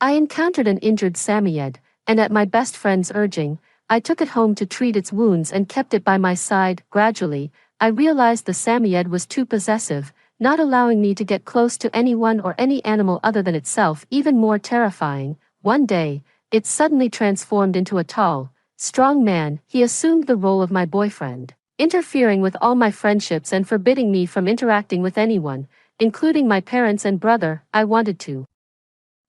I encountered an injured Samoyed, and at my best friend's urging, I took it home to treat its wounds and kept it by my side. Gradually, I realized the Samoyed was too possessive, not allowing me to get close to anyone or any animal other than itself. Even more terrifying, one day, it suddenly transformed into a tall, strong man. He assumed the role of my boyfriend, interfering with all my friendships and forbidding me from interacting with anyone, including my parents and brother. I wanted to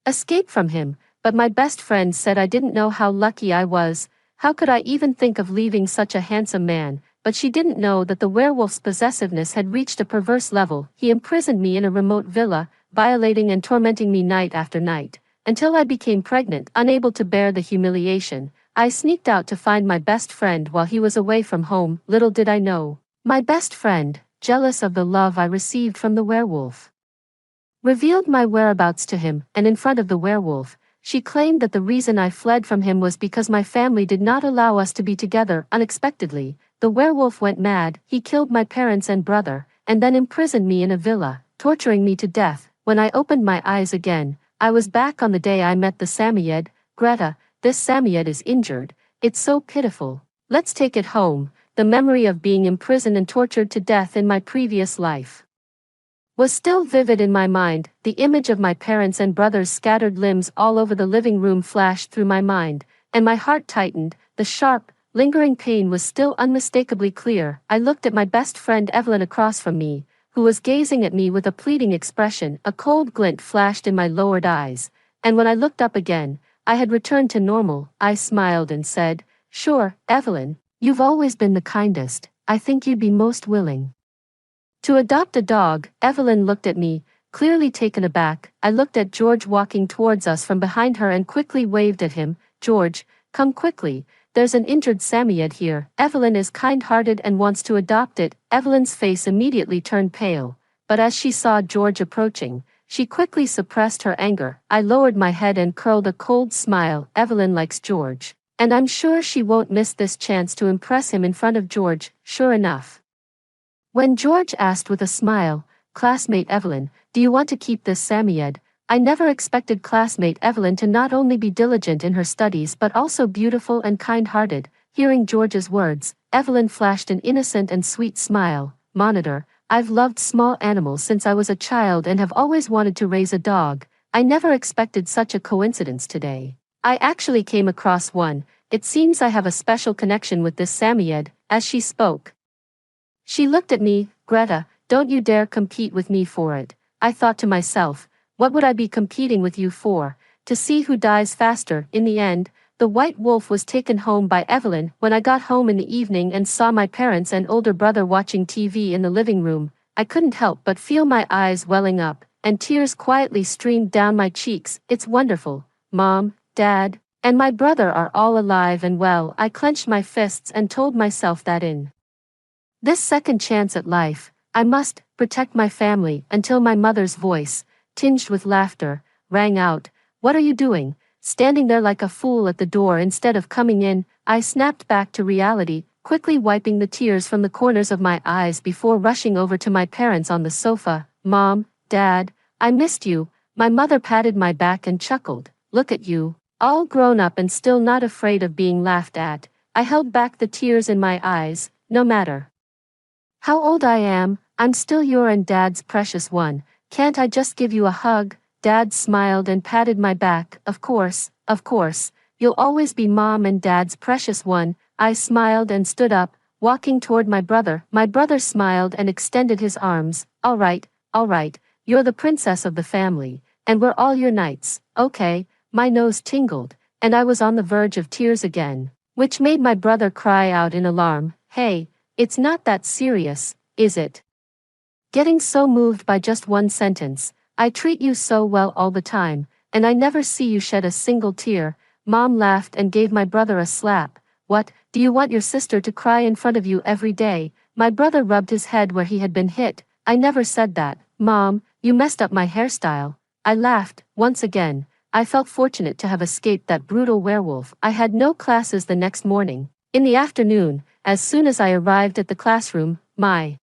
escape from him, but my best friend said I didn't know how lucky I was. How could I even think of leaving such a handsome man? But she didn't know that the werewolf's possessiveness had reached a perverse level. He imprisoned me in a remote villa, violating and tormenting me night after night, until I became pregnant. Unable to bear the humiliation, I sneaked out to find my best friend while he was away from home. Little did I know, my best friend, jealous of the love I received from the werewolf, revealed my whereabouts to him, and in front of the werewolf, she claimed that the reason I fled from him was because my family did not allow us to be together. Unexpectedly, the werewolf went mad. He killed my parents and brother, and then imprisoned me in a villa, torturing me to death. When I opened my eyes again, I was back on the day I met the Samoyed. Greta, this Samoyed is injured. It's so pitiful. Let's take it home. The memory of being imprisoned and tortured to death in my previous life was still vivid in my mind. The image of my parents and brother's scattered limbs all over the living room flashed through my mind, and my heart tightened. The sharp, lingering pain was still unmistakably clear. I looked at my best friend Evelyn across from me, who was gazing at me with a pleading expression. A cold glint flashed in my lowered eyes, and when I looked up again, I had returned to normal. I smiled and said, "Sure, Evelyn, you've always been the kindest. I think you'd be most willing to adopt a dog." Evelyn looked at me, clearly taken aback. I looked at George walking towards us from behind her and quickly waved at him. "George, come quickly. There's an injured Samoyed here. Evelyn is kind-hearted and wants to adopt it." Evelyn's face immediately turned pale, but as she saw George approaching, she quickly suppressed her anger. I lowered my head and curled a cold smile. Evelyn likes George, and I'm sure she won't miss this chance to impress him in front of George. Sure enough, when George asked with a smile, "Classmate Evelyn, do you want to keep this Samoyed?" I never expected classmate Evelyn to not only be diligent in her studies but also beautiful and kind-hearted. Hearing George's words, Evelyn flashed an innocent and sweet smile. "Monitor, I've loved small animals since I was a child and have always wanted to raise a dog. I never expected such a coincidence today. I actually came across one. It seems I have a special connection with this Samoyed." As she spoke, she looked at me. "Greta, don't you dare compete with me for it." I thought to myself, what would I be competing with you for? To see who dies faster. In the end, the white wolf was taken home by Evelyn. When I got home in the evening and saw my parents and older brother watching TV in the living room, I couldn't help but feel my eyes welling up, and tears quietly streamed down my cheeks. It's wonderful. Mom, Dad, and my brother are all alive and well. I clenched my fists and told myself that in this second chance at life, I must protect my family. Until my mother's voice, tinged with laughter, rang out, "What are you doing, standing there like a fool at the door instead of coming in?" I snapped back to reality, quickly wiping the tears from the corners of my eyes before rushing over to my parents on the sofa. "Mom, Dad, I missed you." My mother patted my back and chuckled. "Look at you, all grown up and still not afraid of being laughed at." I held back the tears in my eyes. "No matter how old I am, I'm still your and Dad's precious one. Can't I just give you a hug?" Dad smiled and patted my back. Of course, you'll always be Mom and Dad's precious one." I smiled and stood up, walking toward my brother. My brother smiled and extended his arms. All right, you're the princess of the family, and we're all your knights." "Okay." My nose tingled, and I was on the verge of tears again, which made my brother cry out in alarm. "Hey, it's not that serious, is it? Getting so moved by just one sentence. I treat you so well all the time, and I never see you shed a single tear." Mom laughed and gave my brother a slap. "What, do you want your sister to cry in front of you every day?" My brother rubbed his head where he had been hit. "I never said that. Mom, you messed up my hairstyle." I laughed. Once again, I felt fortunate to have escaped that brutal werewolf. I had no classes the next morning. In the afternoon, as soon as I arrived at the classroom, my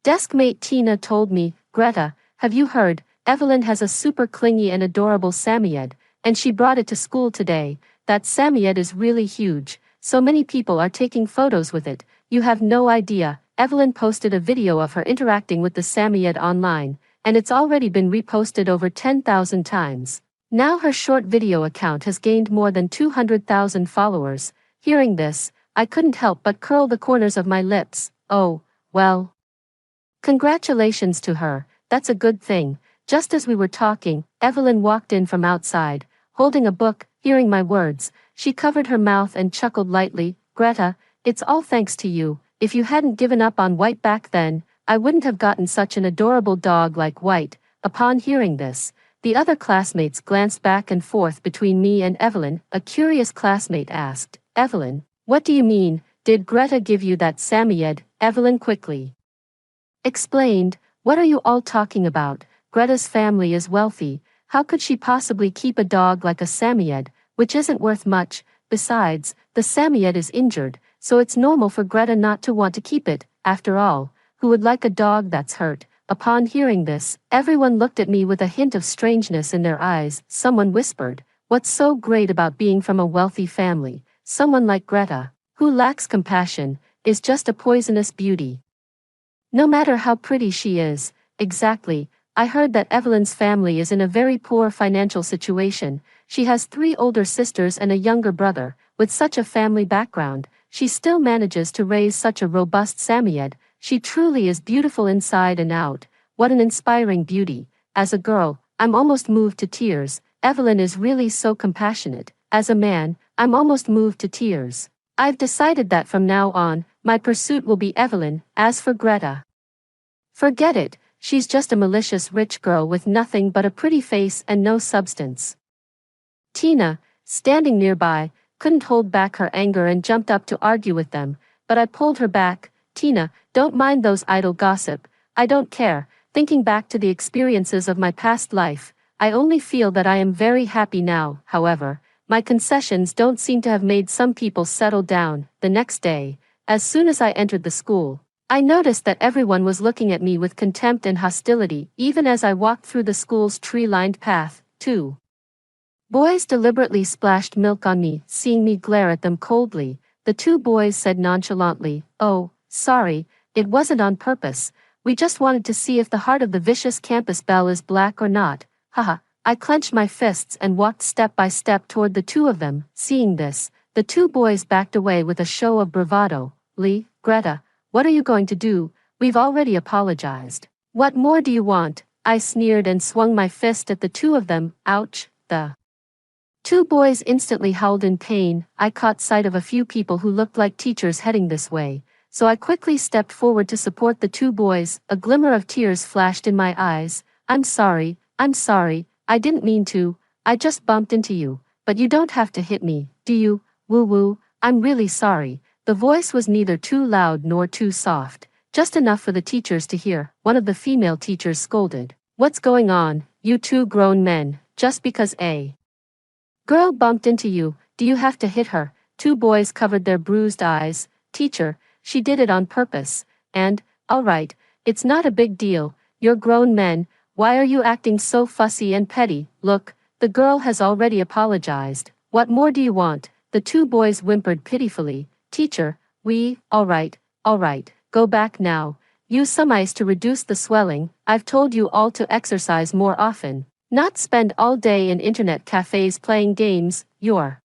deskmate Tina told me, "Greta, have you heard? Evelyn has a super clingy and adorable Samoyed. and she brought it to school today. That Samoyed is really huge. So many people are taking photos with it. You have no idea." Evelyn posted a video of her interacting with the Samoyed online, and it's already been reposted over 10,000 times. Now her short video account has gained more than 200,000 followers. Hearing this, I couldn't help but curl the corners of my lips. Oh, well. Congratulations to her, that's a good thing. Just as we were talking, Evelyn walked in from outside, holding a book. Hearing my words, she covered her mouth and chuckled lightly. "Greta, it's all thanks to you. If you hadn't given up on White back then, I wouldn't have gotten such an adorable dog like White." Upon hearing this, the other classmates glanced back and forth between me and Evelyn. A curious classmate asked, "Evelyn, what do you mean? Did Greta give you that Samoyed?" Evelyn quickly explained, "What are you all talking about? Greta's family is wealthy. How could she possibly keep a dog like a Samoyed, which isn't worth much? Besides, the Samoyed is injured, so it's normal for Greta not to want to keep it. After all, who would like a dog that's hurt?" Upon hearing this, everyone looked at me with a hint of strangeness in their eyes. Someone whispered, "What's so great about being from a wealthy family? Someone like Greta, who lacks compassion, is just a poisonous beauty. No matter how pretty she is." Exactly. I heard that Evelyn's family is in a very poor financial situation. She has 3 older sisters and a younger brother. With such a family background, she still manages to raise such a robust Samoyed. She truly is beautiful inside and out. What an inspiring beauty. As a girl, I'm almost moved to tears. Evelyn is really so compassionate. As a man, I'm almost moved to tears. I've decided that from now on, my pursuit will be Evelyn. As for Greta, forget it. She's just a malicious rich girl with nothing but a pretty face and no substance. Tina, standing nearby, couldn't hold back her anger and jumped up to argue with them, but I pulled her back. "Tina, don't mind those idle gossip. I don't care." Thinking back to the experiences of my past life, I only feel that I am very happy now. However, my concessions don't seem to have made some people settle down. The next day, as soon as I entered the school, I noticed that everyone was looking at me with contempt and hostility. Even as I walked through the school's tree-lined path, 2 boys deliberately splashed milk on me. Seeing me glare at them coldly, the 2 boys said nonchalantly, "Oh, sorry, it wasn't on purpose. We just wanted to see if the heart of the vicious campus belle is black or not." Haha. I clenched my fists and walked step by step toward the 2 of them. Seeing this, the 2 boys backed away with a show of bravado. "Lee, Greta, what are you going to do? We've already apologized. What more do you want?" I sneered and swung my fist at the 2 of them. Ouch. The 2 boys instantly howled in pain. I caught sight of a few people who looked like teachers heading this way, so I quickly stepped forward to support the 2 boys. A glimmer of tears flashed in my eyes. I'm sorry, I didn't mean to. I just bumped into you, but you don't have to hit me, do you? Woo-woo, I'm really sorry." The voice was neither too loud nor too soft, just enough for the teachers to hear. One of the female teachers scolded, "What's going on, you 2 grown men? Just because a girl bumped into you, do you have to hit her?" 2 boys covered their bruised eyes. "Teacher, she did it on purpose, and, all right, it's not a big deal. You're grown men, why are you acting so fussy and petty? Look, the girl has already apologized. What more do you want?" The 2 boys whimpered pitifully. "Teacher, all right, go back now. Use some ice to reduce the swelling. I've told you all to exercise more often, not spend all day in internet cafes playing games. Your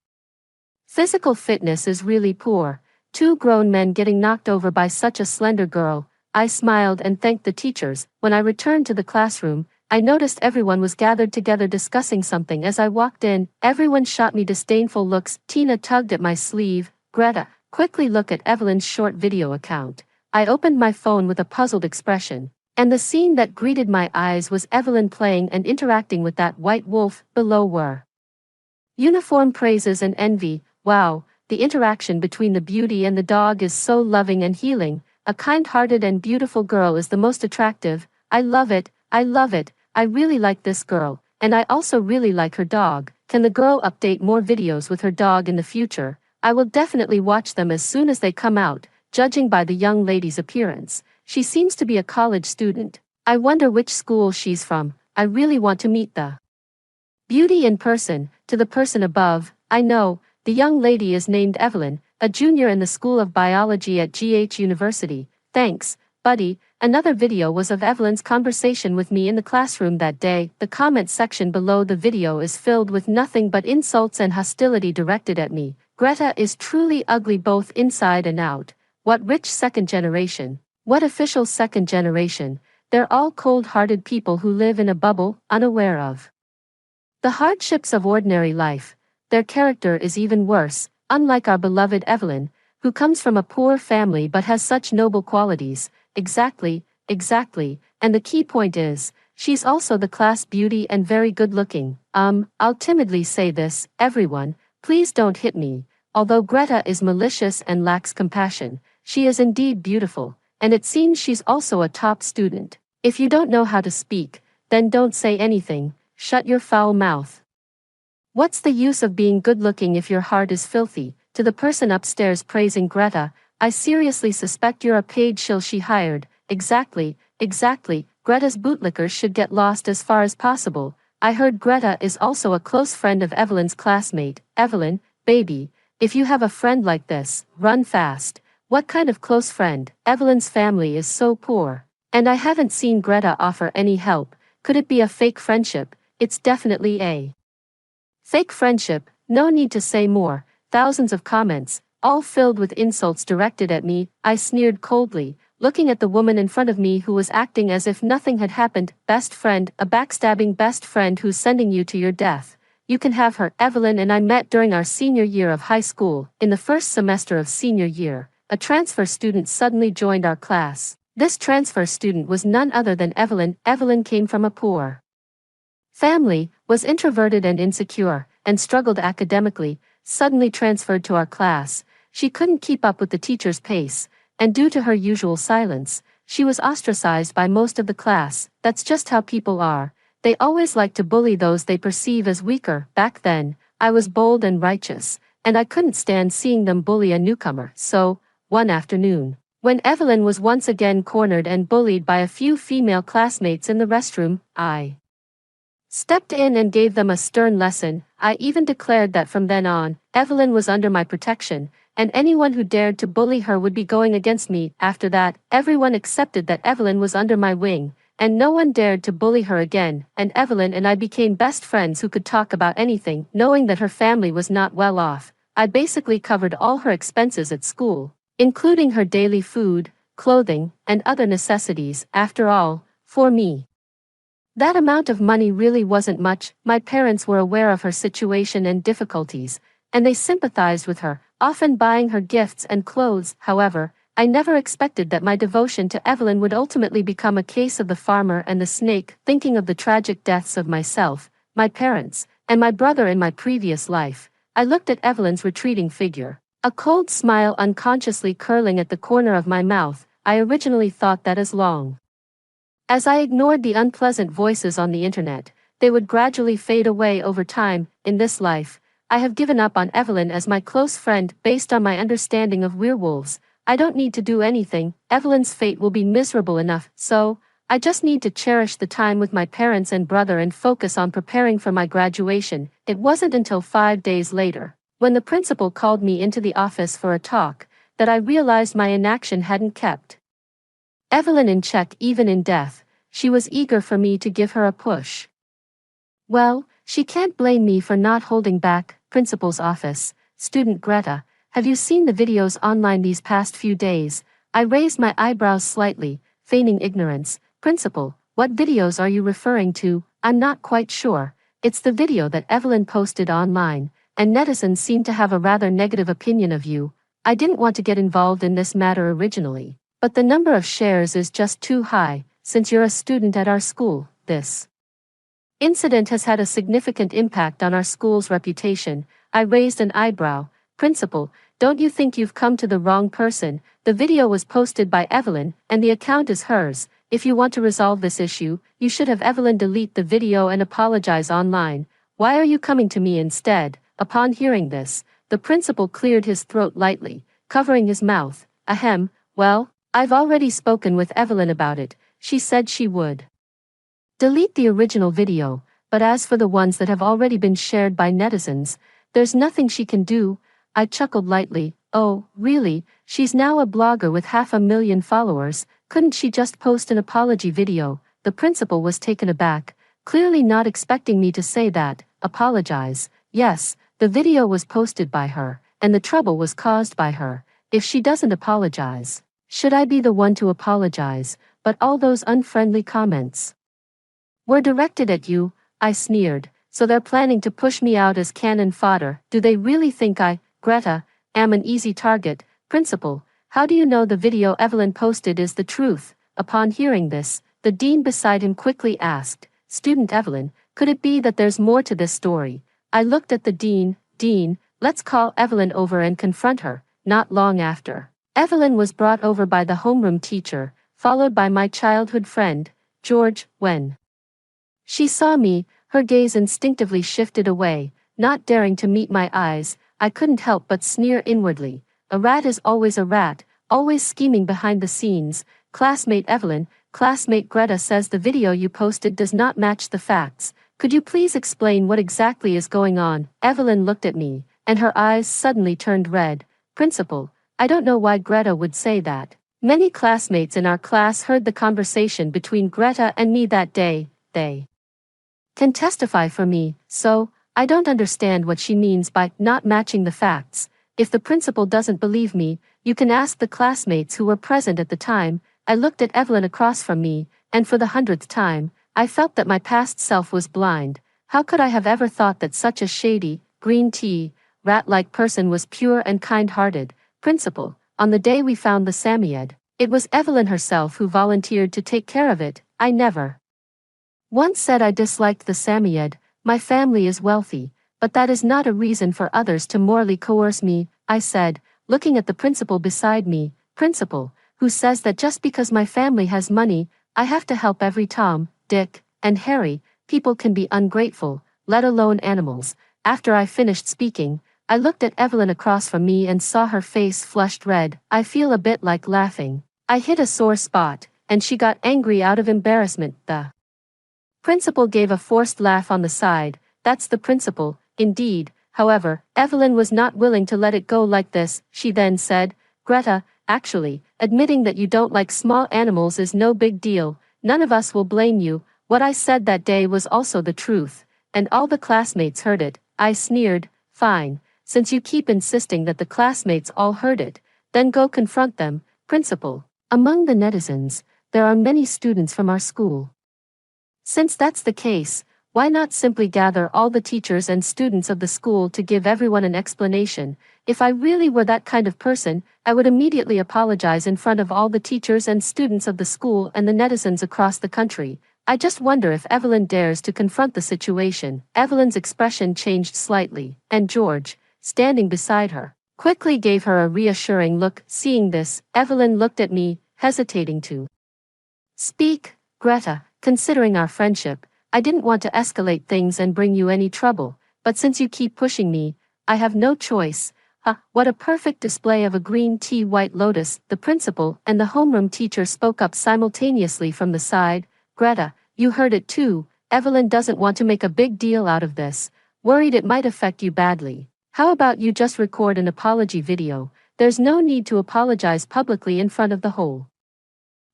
physical fitness is really poor." 2 grown men getting knocked over by such a slender girl. I smiled and thanked the teachers. When I returned to the classroom, I noticed everyone was gathered together discussing something. As I walked in, everyone shot me disdainful looks. Tina tugged at my sleeve. "Greta, quickly look at Evelyn's short video account." I opened my phone with a puzzled expression, and the scene that greeted my eyes was Evelyn playing and interacting with that white wolf. Below were uniform praises and envy. Wow, the interaction between the beauty and the dog is so loving and healing. A kind-hearted and beautiful girl is the most attractive. I love it, I really like this girl, and I also really like her dog. Can the girl update more videos with her dog in the future? I will definitely watch them as soon as they come out. Judging by the young lady's appearance, she seems to be a college student. I wonder which school she's from. I really want to meet the Beauty in person, to the person above, I know, the young lady is named Evelyn, a junior in the School of Biology at GH University. Thanks, buddy. Another video was of Evelyn's conversation with me in the classroom that day. The comment section below the video is filled with nothing but insults and hostility directed at me. Greta is truly ugly both inside and out. What rich second generation? What official second generation? They're all cold-hearted people who live in a bubble, unaware of the hardships of ordinary life. Their character is even worse, unlike our beloved Evelyn, who comes from a poor family but has such noble qualities. Exactly, and the key point is, she's also the class beauty and very good looking. I'll timidly say this, everyone, please don't hit me. Although Greta is malicious and lacks compassion, she is indeed beautiful, and it seems she's also a top student. If you don't know how to speak, then don't say anything, shut your foul mouth. What's the use of being good-looking if your heart is filthy? To the person upstairs praising Greta, I seriously suspect you're a paid shill she hired. Exactly, Greta's bootlickers should get lost as far as possible. I heard Greta is also a close friend of Evelyn's classmate. Evelyn, baby, if you have a friend like this, run fast. What kind of close friend? Evelyn's family is so poor. And I haven't seen Greta offer any help. Could it be a fake friendship? It's definitely a fake friendship, no need to say more. Thousands of comments, all filled with insults directed at me. I sneered coldly, looking at the woman in front of me who was acting as if nothing had happened. Best friend, a backstabbing best friend who's sending you to your death. You can have her. Evelyn and I met during our senior year of high school. In the first semester of senior year, a transfer student suddenly joined our class. This transfer student was none other than Evelyn. Evelyn came from a poor family, was introverted and insecure, and struggled academically. Suddenly transferred to our class. She couldn't keep up with the teacher's pace, and due to her usual silence, she was ostracized by most of the class. That's just how people are. They always like to bully those they perceive as weaker. Back then, I was bold and righteous, and I couldn't stand seeing them bully a newcomer. So, one afternoon, when Evelyn was once again cornered and bullied by a few female classmates in the restroom, I stepped in and gave them a stern lesson. I even declared that from then on, Evelyn was under my protection, and anyone who dared to bully her would be going against me. After that, everyone accepted that Evelyn was under my wing, and no one dared to bully her again, and Evelyn and I became best friends who could talk about anything. Knowing that her family was not well off, I basically covered all her expenses at school, including her daily food, clothing, and other necessities. After all, for me, that amount of money really wasn't much. My parents were aware of her situation and difficulties, and they sympathized with her, often buying her gifts and clothes. However, I never expected that my devotion to Evelyn would ultimately become a case of the farmer and the snake. Thinking of the tragic deaths of myself, my parents, and my brother in my previous life, I looked at Evelyn's retreating figure, a cold smile unconsciously curling at the corner of my mouth. I originally thought that as long as I ignored the unpleasant voices on the internet, they would gradually fade away over time. In this life, I have given up on Evelyn as my close friend based on my understanding of werewolves. I don't need to do anything. Evelyn's fate will be miserable enough, so I just need to cherish the time with my parents and brother and focus on preparing for my graduation. It wasn't until 5 days later, when the principal called me into the office for a talk, that I realized my inaction hadn't kept Evelyn in check. Even in death, she was eager for me to give her a push. Well, she can't blame me for not holding back. Principal's office. Student Greta, have you seen the videos online these past few days? I raised my eyebrows slightly, feigning ignorance. Principal, what videos are you referring to? I'm not quite sure. It's the video that Evelyn posted online, and netizens seem to have a rather negative opinion of you. I didn't want to get involved in this matter originally, but the number of shares is just too high. Since you're a student at our school, this incident has had a significant impact on our school's reputation. I raised an eyebrow. Principal, don't you think you've come to the wrong person? The video was posted by Evelyn, and the account is hers. If you want to resolve this issue, you should have Evelyn delete the video and apologize online. Why are you coming to me instead? Upon hearing this, the principal cleared his throat lightly, covering his mouth. Ahem, well, I've already spoken with Evelyn about it. She said she would delete the original video, but as for the ones that have already been shared by netizens, there's nothing she can do. I chuckled lightly. Oh, really? She's now a blogger with 500,000 followers. Couldn't she just post an apology video? The principal was taken aback, clearly not expecting me to say that. Apologize. Yes, the video was posted by her, and the trouble was caused by her. If she doesn't apologize, should I be the one to apologize? But all those unfriendly comments were directed at you, I sneered. So they're planning to push me out as cannon fodder. Do they really think I, Greta, am an easy target? Principal, how do you know the video Evelyn posted is the truth? Upon hearing this, the dean beside him quickly asked, Student Evelyn, could it be that there's more to this story? I looked at the dean. Dean, let's call Evelyn over and confront her. Not long after, Evelyn was brought over by the homeroom teacher, followed by my childhood friend, George. When she saw me, her gaze instinctively shifted away, not daring to meet my eyes. I couldn't help but sneer inwardly. A rat is always a rat, always scheming behind the scenes. Classmate Evelyn, classmate Greta says the video you posted does not match the facts. Could you please explain what exactly is going on? Evelyn looked at me, and her eyes suddenly turned red. Principal, I don't know why Greta would say that. Many classmates in our class heard the conversation between Greta and me that day. They can testify for me, so I don't understand what she means by not matching the facts. If the principal doesn't believe me, you can ask the classmates who were present at the time. I looked at Evelyn across from me, and for the 100th time, I felt that my past self was blind. How could I have ever thought that such a shady, green tea, rat-like person was pure and kind-hearted? Principal, on the day we found the Samoyed, it was Evelyn herself who volunteered to take care of it. I never once said I disliked the Samoyed. My family is wealthy, but that is not a reason for others to morally coerce me, I said, looking at the principal beside me. Principal, who says that just because my family has money, I have to help every Tom, Dick, and Harry. People can be ungrateful, let alone animals. After I finished speaking, I looked at Evelyn across from me and saw her face flushed red. I feel a bit like laughing. I hit a sore spot, and she got angry out of embarrassment. The principal gave a forced laugh on the side. That's the principal, indeed. However, Evelyn was not willing to let it go like this. She then said, Greta, actually, admitting that you don't like small animals is no big deal. None of us will blame you. What I said that day was also the truth, and all the classmates heard it. I sneered. Fine, since you keep insisting that the classmates all heard it, then go confront them. Principal, among the netizens, there are many students from our school. Since that's the case, why not simply gather all the teachers and students of the school to give everyone an explanation? If I really were that kind of person, I would immediately apologize in front of all the teachers and students of the school and the netizens across the country. I just wonder if Evelyn dares to confront the situation. Evelyn's expression changed slightly, and George, standing beside her, quickly gave her a reassuring look. Seeing this, Evelyn looked at me, hesitating to speak. Greta, considering our friendship, I didn't want to escalate things and bring you any trouble, but since you keep pushing me, I have no choice. What a perfect display of a green tea white lotus. The principal and the homeroom teacher spoke up simultaneously from the side. Greta, you heard it too. Evelyn doesn't want to make a big deal out of this, worried it might affect you badly. How about you just record an apology video? There's no need to apologize publicly in front of the whole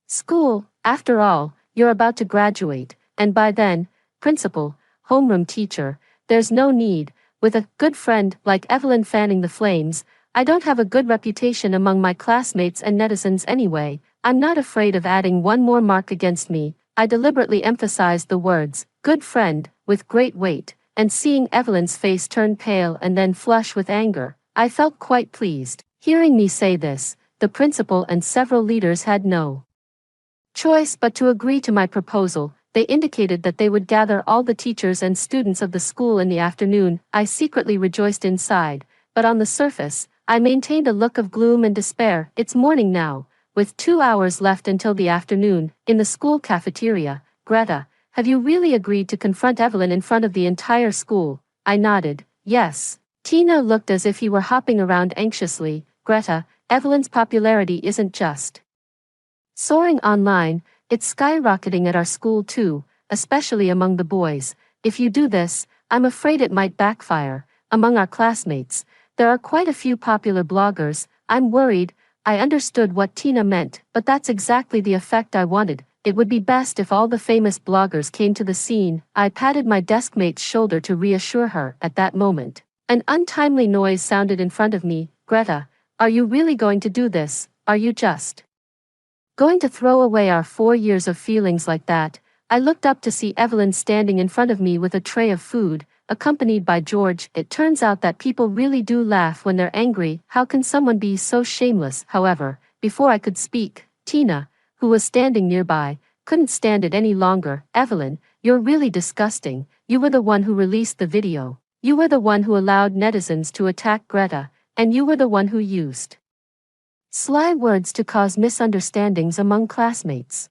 school. After all, you're about to graduate, and by then, principal, homeroom teacher, there's no need. With a good friend like Evelyn fanning the flames, I don't have a good reputation among my classmates and netizens anyway. I'm not afraid of adding one more mark against me. I deliberately emphasized the words, good friend, with great weight, and seeing Evelyn's face turn pale and then flush with anger, I felt quite pleased. Hearing me say this, the principal and several leaders had no choice but to agree to my proposal. They indicated that they would gather all the teachers and students of the school in the afternoon. I secretly rejoiced inside, but on the surface, I maintained a look of gloom and despair. It's morning now, with 2 hours left until the afternoon. In the school cafeteria, Greta, have you really agreed to confront Evelyn in front of the entire school? I nodded, yes. Tina looked as if he were hopping around anxiously. Greta, Evelyn's popularity isn't just soaring online, it's skyrocketing at our school too, especially among the boys. if you do this, I'm afraid it might backfire. Among our classmates, there are quite a few popular bloggers. I'm worried. I understood what Tina meant, but that's exactly the effect I wanted. It would be best if all the famous bloggers came to the scene. I patted my deskmate's shoulder to reassure her. At that moment, an untimely noise sounded in front of me. Greta, are you really going to do this? Are you just going to throw away our 4 years of feelings like that? I looked up to see Evelyn standing in front of me with a tray of food, accompanied by George. It turns out that people really do laugh when they're angry. How can someone be so shameless? However, before I could speak, Tina, who was standing nearby, couldn't stand it any longer. Evelyn, you're really disgusting. You were the one who released the video. You were the one who allowed netizens to attack Greta, and you were the one who used sly words to cause misunderstandings among classmates.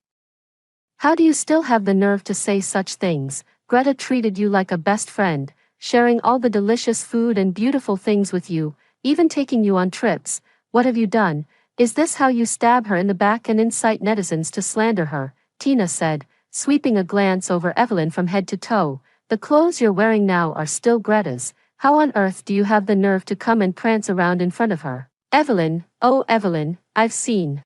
How do you still have the nerve to say such things? Greta treated you like a best friend, sharing all the delicious food and beautiful things with you, even taking you on trips. What have you done? Is this how you stab her in the back and incite netizens to slander her? Tina said, sweeping a glance over Evelyn from head to toe. The clothes you're wearing now are still Greta's. How on earth do you have the nerve to come and prance around in front of her? Evelyn, oh Evelyn, I've seen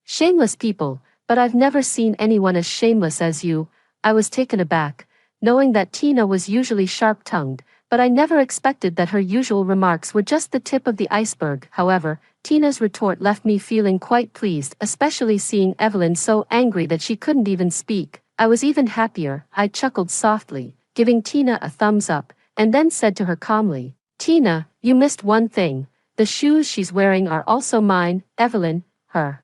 shameless people, but I've never seen anyone as shameless as you. I was taken aback, knowing that Tina was usually sharp-tongued, but I never expected that her usual remarks were just the tip of the iceberg. However, Tina's retort left me feeling quite pleased, especially seeing Evelyn so angry that she couldn't even speak. I was even happier. I chuckled softly, giving Tina a thumbs up, and then said to her calmly, Tina, you missed one thing. The shoes she's wearing are also mine. Evelyn, her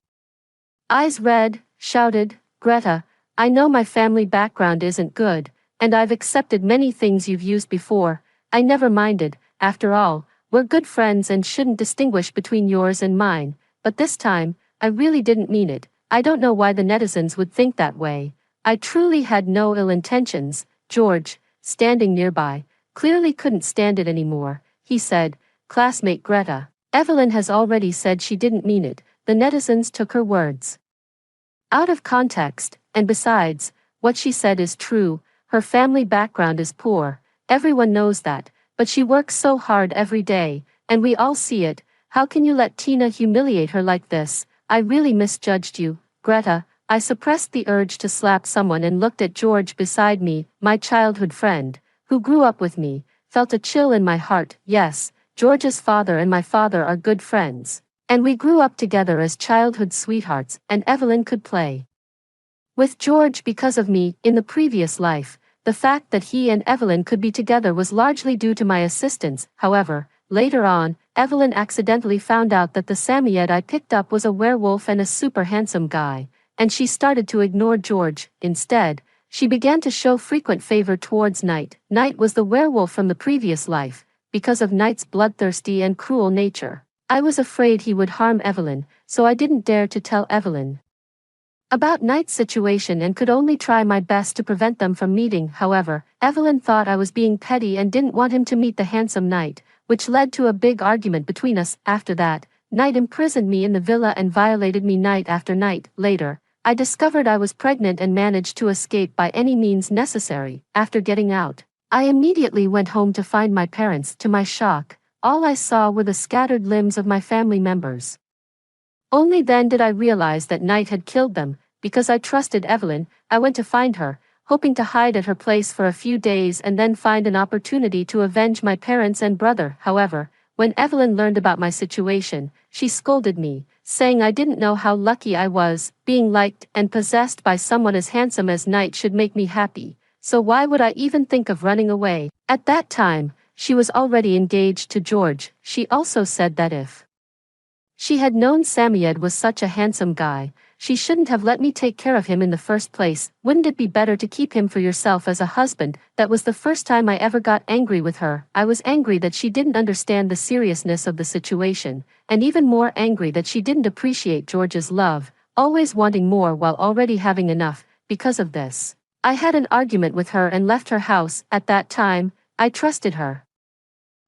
eyes red, shouted, Greta, I know my family background isn't good, and I've accepted many things you've used before. I never minded. After all, we're good friends and shouldn't distinguish between yours and mine, but this time, I really didn't mean it. I don't know why the netizens would think that way. I truly had no ill intentions. George, standing nearby, clearly couldn't stand it anymore. He said, Classmate Greta, Evelyn has already said she didn't mean it. The netizens took her words out of context, and besides, what she said is true. Her family background is poor. Everyone knows that, but she works so hard every day, and we all see it. How can you let Tina humiliate her like this? I really misjudged you, Greta. I suppressed the urge to slap someone and looked at George beside me, my childhood friend, who grew up with me, felt a chill in my heart. Yes, George's father and my father are good friends, and we grew up together as childhood sweethearts, and Evelyn could play with George because of me. In the previous life, the fact that he and Evelyn could be together was largely due to my assistance. However, later on, Evelyn accidentally found out that the Samoyed I picked up was a werewolf and a super handsome guy, and she started to ignore George. Instead, she began to show frequent favor towards Knight. Knight was the werewolf from the previous life. Because of Knight's bloodthirsty and cruel nature, I was afraid he would harm Evelyn, so I didn't dare to tell Evelyn about Knight's situation and could only try my best to prevent them from meeting. However, Evelyn thought I was being petty and didn't want him to meet the handsome Knight, which led to a big argument between us. After that, Knight imprisoned me in the villa and violated me night after night. Later, I discovered I was pregnant and managed to escape by any means necessary. After getting out, I immediately went home to find my parents. To my shock, all I saw were the scattered limbs of my family members. Only then did I realize that Knight had killed them. Because I trusted Evelyn, I went to find her, hoping to hide at her place for a few days and then find an opportunity to avenge my parents and brother. However, when Evelyn learned about my situation, she scolded me, saying I didn't know how lucky I was. Being liked and possessed by someone as handsome as Knight should make me happy, so why would I even think of running away? At that time, she was already engaged to George. She also said that if she had known Samoyed was such a handsome guy, she shouldn't have let me take care of him in the first place. Wouldn't it be better to keep him for yourself as a husband? That was the first time I ever got angry with her. I was angry that she didn't understand the seriousness of the situation, and even more angry that she didn't appreciate George's love, always wanting more while already having enough. Because of this, I had an argument with her and left her house. At that time, I trusted her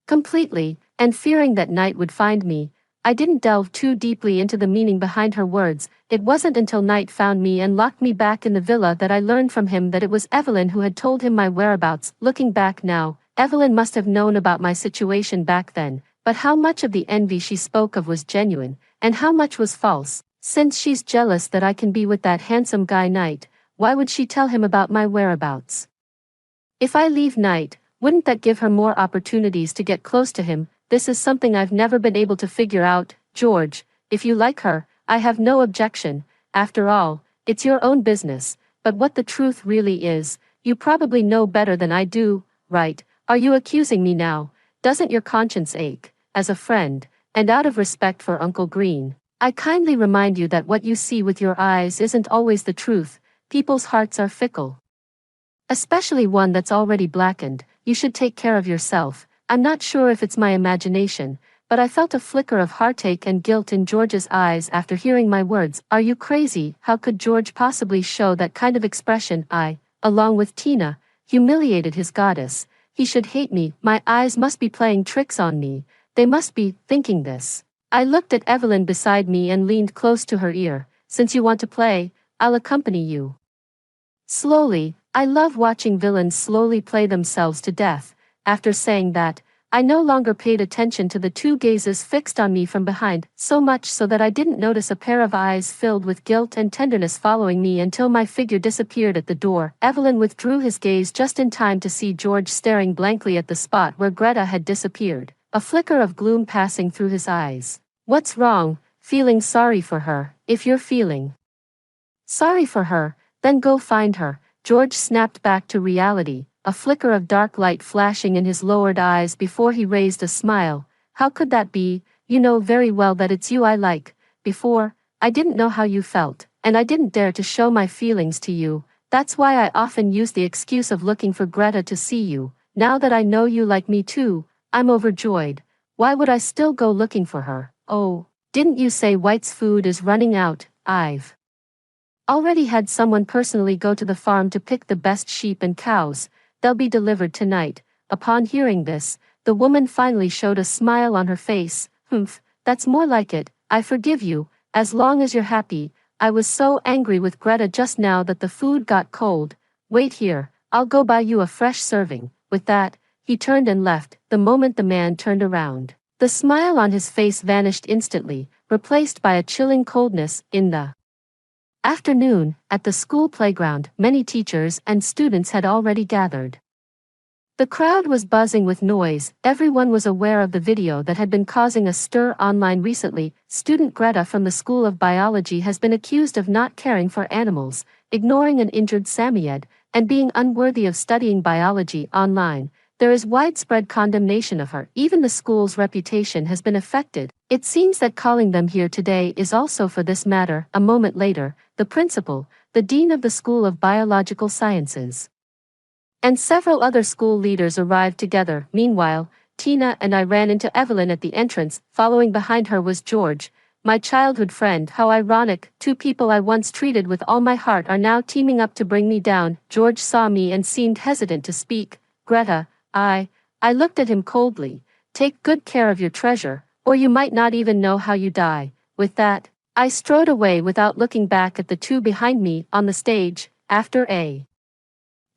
completely, and fearing that Knight would find me, I didn't delve too deeply into the meaning behind her words. It wasn't until night found me and locked me back in the villa that I learned from him that it was Evelyn who had told him my whereabouts. Looking back now, Evelyn must have known about my situation back then, but how much of the envy she spoke of was genuine, and how much was false? Since she's jealous that I can be with that handsome guy Knight, why would she tell him about my whereabouts? If I leave Knight, wouldn't that give her more opportunities to get close to him? This is something I've never been able to figure out. George, if you like her, I have no objection. After all, it's your own business. But what the truth really is, you probably know better than I do, right? Are you accusing me now? Doesn't your conscience ache? As a friend, and out of respect for Uncle Green, I kindly remind you that what you see with your eyes isn't always the truth. People's hearts are fickle. Especially one that's already blackened. You should take care of yourself. I'm not sure if it's my imagination, but I felt a flicker of heartache and guilt in George's eyes after hearing my words. Are you crazy? How could George possibly show that kind of expression? I, along with Tina, humiliated his goddess. He should hate me. My eyes must be playing tricks on me. They must be thinking this. I looked at Evelyn beside me and leaned close to her ear. Since you want to play, I'll accompany you. Slowly, I love watching villains slowly play themselves to death. After saying that, I no longer paid attention to the two gazes fixed on me from behind, so much so that I didn't notice a pair of eyes filled with guilt and tenderness following me until my figure disappeared at the door. Evelyn withdrew his gaze just in time to see George staring blankly at the spot where Greta had disappeared, a flicker of gloom passing through his eyes. What's wrong? Feeling sorry for her? If you're feeling sorry for her, then go find her. George snapped back to reality, a flicker of dark light flashing in his lowered eyes before he raised a smile. How could that be? You know very well that it's you I like. Before, I didn't know how you felt, and I didn't dare to show my feelings to you. That's why I often use the excuse of looking for Greta to see you. Now that I know you like me too, I'm overjoyed. Why would I still go looking for her? Oh, didn't you say White's food is running out? I've already had someone personally go to the farm to pick the best sheep and cows. They'll be delivered tonight. Upon hearing this, the woman finally showed a smile on her face. Humph, that's more like it. I forgive you, as long as you're happy. I was so angry with Greta just now that the food got cold. Wait here, I'll go buy you a fresh serving. With that, he turned and left. The moment the man turned around, the smile on his face vanished instantly, replaced by a chilling coldness. In the afternoon, at the school playground, many teachers and students had already gathered. The crowd was buzzing with noise. Everyone was aware of the video that had been causing a stir online recently. Student Greta from the School of Biology has been accused of not caring for animals, ignoring an injured Samoyed, and being unworthy of studying biology online. There is widespread condemnation of her. Even the school's reputation has been affected. It seems that calling them here today is also for this matter. A moment later, the principal, the dean of the School of Biological Sciences, and several other school leaders arrived together. Meanwhile, Tina and I ran into Evelyn at the entrance. Following behind her was George, my childhood friend. How ironic, two people I once treated with all my heart are now teaming up to bring me down. George saw me and seemed hesitant to speak. Greta, I looked at him coldly. Take good care of your treasure, or you might not even know how you die. With that, I strode away without looking back at the two behind me. On the stage, after a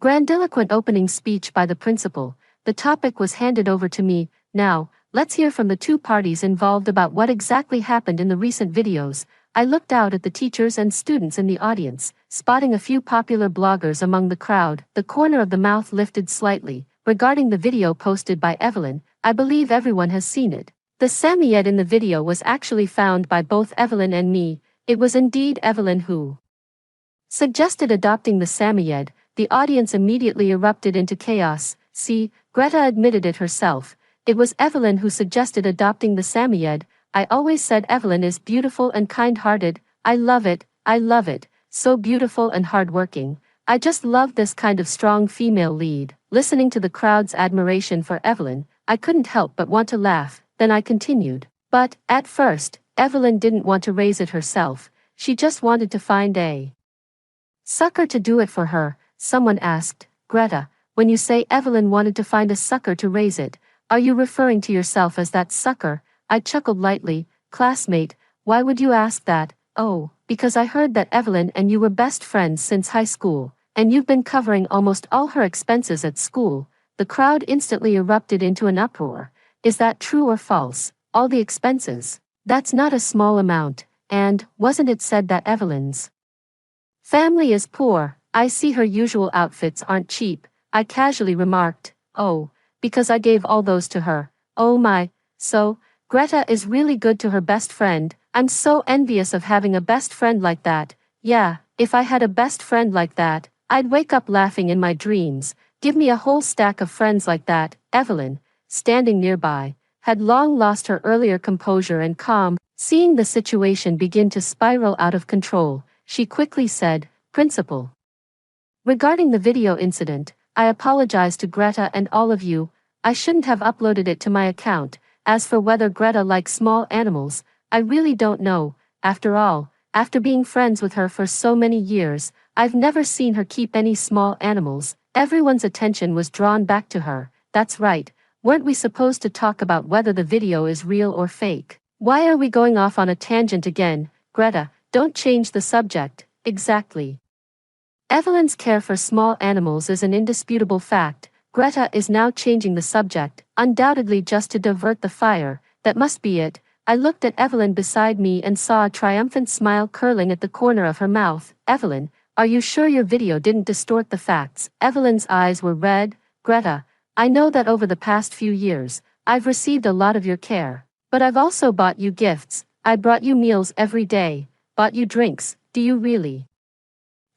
grandiloquent opening speech by the principal, the topic was handed over to me. Now, let's hear from the two parties involved about what exactly happened in the recent videos. I looked out at the teachers and students in the audience, spotting a few popular bloggers among the crowd. The corner of the mouth lifted slightly. Regarding the video posted by Evelyn, I believe everyone has seen it. The Samoyed in the video was actually found by both Evelyn and me. It was indeed Evelyn who suggested adopting the Samoyed. The audience immediately erupted into chaos. See, Greta admitted it herself. It was Evelyn who suggested adopting the Samoyed. I always said Evelyn is beautiful and kind-hearted. I love it, so beautiful and hardworking. I just love this kind of strong female lead. Listening to the crowd's admiration for Evelyn, I couldn't help but want to laugh. Then I continued. But, at first, Evelyn didn't want to raise it herself. She just wanted to find a sucker to do it for her. Someone asked, Greta, when you say Evelyn wanted to find a sucker to raise it, are you referring to yourself as that sucker? I chuckled lightly. Classmate, why would you ask that? Oh, because I heard that Evelyn and you were best friends since high school, and you've been covering almost all her expenses at school. The crowd instantly erupted into an uproar. Is that true or false? All the expenses? That's not a small amount, and wasn't it said that Evelyn's family is poor? I see her usual outfits aren't cheap, I casually remarked. Oh, because I gave all those to her. Oh my, so, Greta is really good to her best friend. I'm so envious of having a best friend like that. Yeah, if I had a best friend like that, I'd wake up laughing in my dreams. Give me a whole stack of friends like that. Evelyn, standing nearby, had long lost her earlier composure and calm. Seeing the situation begin to spiral out of control, she quickly said, Principal. Regarding the video incident, I apologize to Greta and all of you. I shouldn't have uploaded it to my account. As for whether Greta likes small animals, I really don't know. After all, after being friends with her for so many years, I've never seen her keep any small animals. Everyone's attention was drawn back to her. That's right. Weren't we supposed to talk about whether the video is real or fake? Why are we going off on a tangent again? Greta, don't change the subject. Exactly. Evelyn's care for small animals is an indisputable fact. Greta is now changing the subject, undoubtedly just to divert the fire. That must be it. I looked at Evelyn beside me and saw a triumphant smile curling at the corner of her mouth. Evelyn, are you sure your video didn't distort the facts? Evelyn's eyes were red. Greta, I know that over the past few years, I've received a lot of your care. But I've also bought you gifts. I brought you meals every day. Bought you drinks. Do you really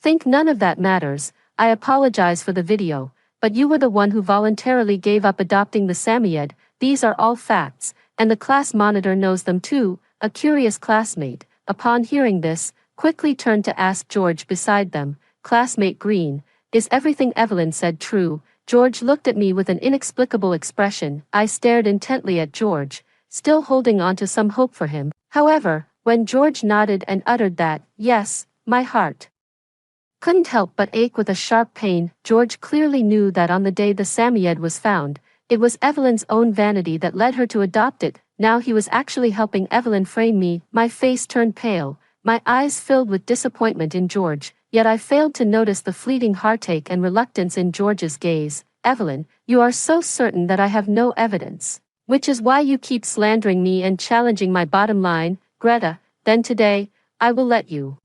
think none of that matters? I apologize for the video, but you were the one who voluntarily gave up adopting the Samoyed. These are all facts, and the class monitor knows them too. A curious classmate, upon hearing this, quickly turned to ask George beside them, Classmate Green, is everything Evelyn said true? George looked at me with an inexplicable expression. I stared intently at George, still holding on to some hope for him. However, when George nodded and uttered that, yes, my heart couldn't help but ache with a sharp pain. George clearly knew that on the day the Samoyed was found, it was Evelyn's own vanity that led her to adopt it. Now he was actually helping Evelyn frame me. My face turned pale, my eyes filled with disappointment in George, yet I failed to notice the fleeting heartache and reluctance in George's gaze. Evelyn, you are so certain that I have no evidence, which is why you keep slandering me and challenging my bottom line. Greta, then today, I will let you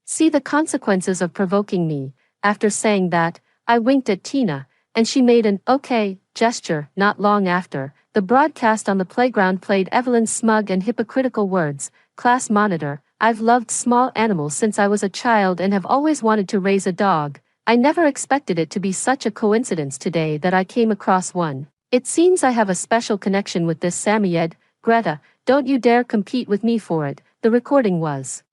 see the consequences of provoking me. After saying that, I winked at Tina, and she made an okay gesture. Not long after, the broadcast on the playground played Evelyn's smug and hypocritical words. Class monitor, I've loved small animals since I was a child and have always wanted to raise a dog. I never expected it to be such a coincidence today that I came across one. It seems I have a special connection with this Samoyed. Greta, don't you dare compete with me for it. The recording was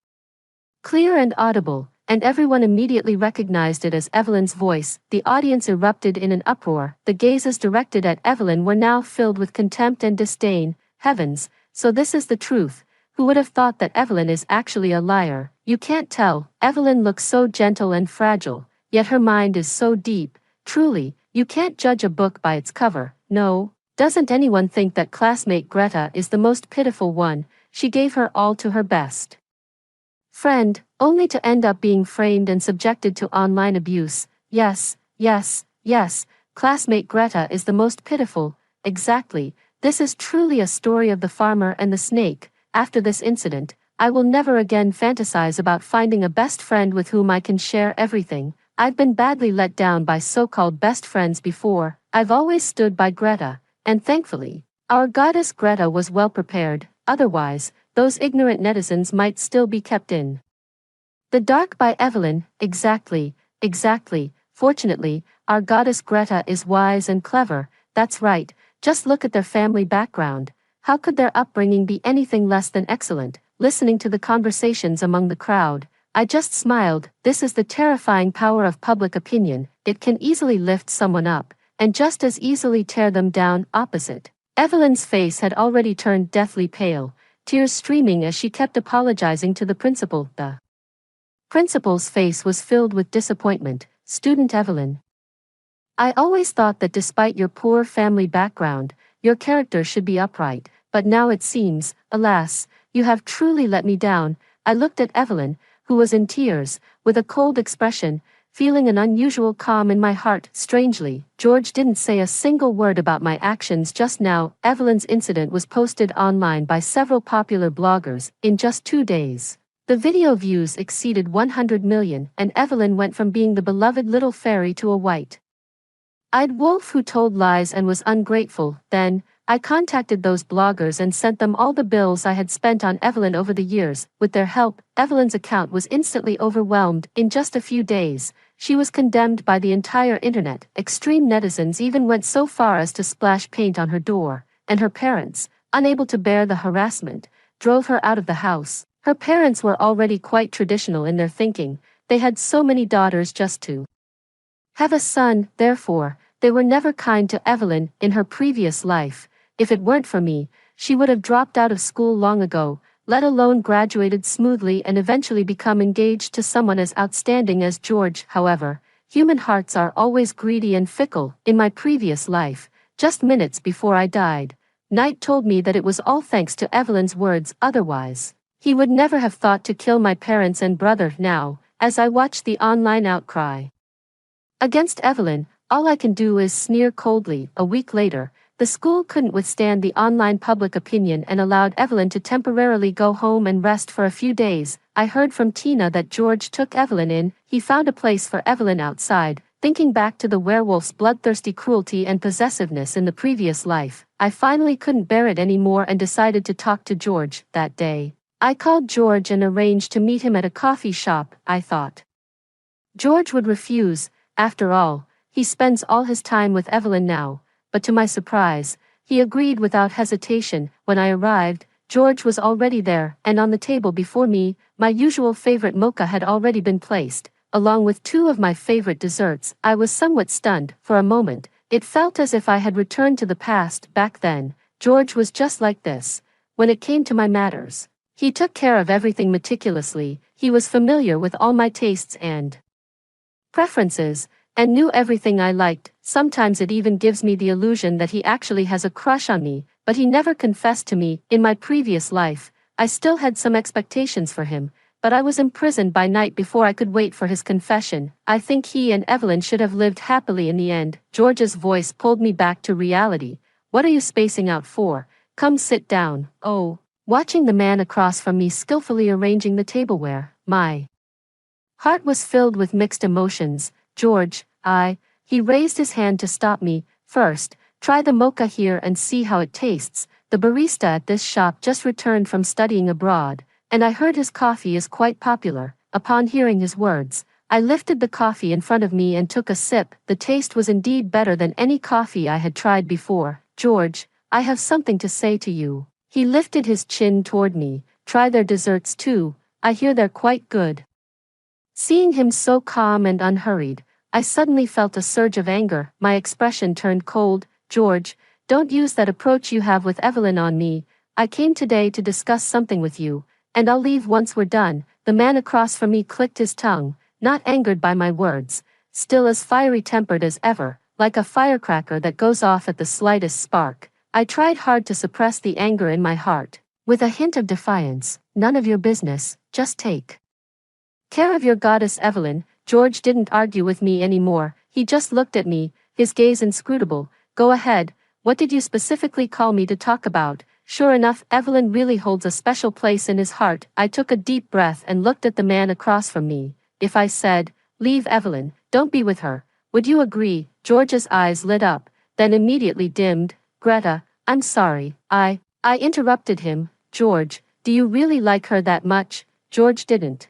clear and audible, and everyone immediately recognized it as Evelyn's voice. The audience erupted in an uproar. The gazes directed at Evelyn were now filled with contempt and disdain. Heavens, so this is the truth. Who would have thought that Evelyn is actually a liar? You can't tell. Evelyn looks so gentle and fragile, yet her mind is so deep. Truly, you can't judge a book by its cover. No. Doesn't anyone think that classmate Greta is the most pitiful one? She gave her all to her best friend, only to end up being framed and subjected to online abuse. Yes, yes, yes, classmate Greta is the most pitiful. Exactly. This is truly a story of the farmer and the snake. After this incident, I will never again fantasize about finding a best friend with whom I can share everything. I've been badly let down by so-called best friends before. I've always stood by Greta, and thankfully, our goddess Greta was well prepared. Otherwise, those ignorant netizens might still be kept in the dark by Evelyn. Exactly, exactly. Fortunately, our goddess Greta is wise and clever. That's right, just look at their family background. How could their upbringing be anything less than excellent? Listening to the conversations among the crowd, I just smiled. This is the terrifying power of public opinion. It can easily lift someone up, and just as easily tear them down. Opposite. Evelyn's face had already turned deathly pale, tears streaming as she kept apologizing to the principal. The principal's face was filled with disappointment. Student Evelyn, I always thought that despite your poor family background, your character should be upright. but now it seems, alas, you have truly let me down. I looked at Evelyn, who was in tears, with a cold expression, feeling an unusual calm in my heart. Strangely, George didn't say a single word about my actions just now. Evelyn's incident was posted online by several popular bloggers in just 2 days. The video views exceeded 100 million, and Evelyn went from being the beloved little fairy to a white-eyed wolf who told lies and was ungrateful. Then, I contacted those bloggers and sent them all the bills I had spent on Evelyn over the years. With their help, Evelyn's account was instantly overwhelmed. In just a few days, she was condemned by the entire internet. Extreme netizens even went so far as to splash paint on her door, and her parents, unable to bear the harassment, drove her out of the house. Her parents were already quite traditional in their thinking. They had so many daughters just to have a son. Therefore, they were never kind to Evelyn in her previous life. If it weren't for me, she would have dropped out of school long ago, let alone graduated smoothly and eventually become engaged to someone as outstanding as George. However, human hearts are always greedy and fickle. In my previous life, just minutes before I died, Knight told me that it was all thanks to Evelyn's words. Otherwise, he would never have thought to kill my parents and brother. Now, as I watch the online outcry against Evelyn, all I can do is sneer coldly. A week later, the school couldn't withstand the online public opinion and allowed Evelyn to temporarily go home and rest for a few days. I heard from Tina that George took Evelyn in. He found a place for Evelyn outside. Thinking back to the werewolf's bloodthirsty cruelty and possessiveness in the previous life, I finally couldn't bear it anymore and decided to talk to George. That day, I called George and arranged to meet him at a coffee shop. I thought George would refuse. After all, he spends all his time with Evelyn now. But to my surprise, he agreed without hesitation. When I arrived, George was already there, and on the table before me, my usual favorite mocha had already been placed, along with 2 of my favorite desserts. I was somewhat stunned. For a moment, it felt as if I had returned to the past. Back then, George was just like this. When it came to my matters, he took care of everything meticulously. He was familiar with all my tastes and preferences, and knew everything I liked. Sometimes it even gives me the illusion that he actually has a crush on me, but he never confessed to me. In my previous life, I still had some expectations for him, but I was imprisoned by night before I could wait for his confession. I think he and Evelyn should have lived happily in the end. George's voice pulled me back to reality. What are you spacing out for? Come sit down. Oh, watching the man across from me skillfully arranging the tableware, my heart was filled with mixed emotions. George, he raised his hand to stop me. First, try the mocha here and see how it tastes. The barista at this shop just returned from studying abroad, and I heard his coffee is quite popular. Upon hearing his words, I lifted the coffee in front of me and took a sip. The taste was indeed better than any coffee I had tried before. George, I have something to say to you. He lifted his chin toward me. Try their desserts too. I hear they're quite good. Seeing him so calm and unhurried, I suddenly felt a surge of anger. My expression turned cold. George, don't use that approach you have with Evelyn on me. I came today to discuss something with you, and I'll leave once we're done. The man across from me clicked his tongue, not angered by my words, still as fiery-tempered as ever, like a firecracker that goes off at the slightest spark. I tried hard to suppress the anger in my heart. With a hint of defiance, none of your business, just take care of your goddess Evelyn. George didn't argue with me anymore. He just looked at me, his gaze inscrutable. Go ahead, what did you specifically call me to talk about? Sure enough, Evelyn really holds a special place in his heart. I took a deep breath and looked at the man across from me. If I said, leave Evelyn, don't be with her, would you agree? George's eyes lit up, then immediately dimmed. Greta, I'm sorry, I interrupted him. George, do you really like her that much? George didn't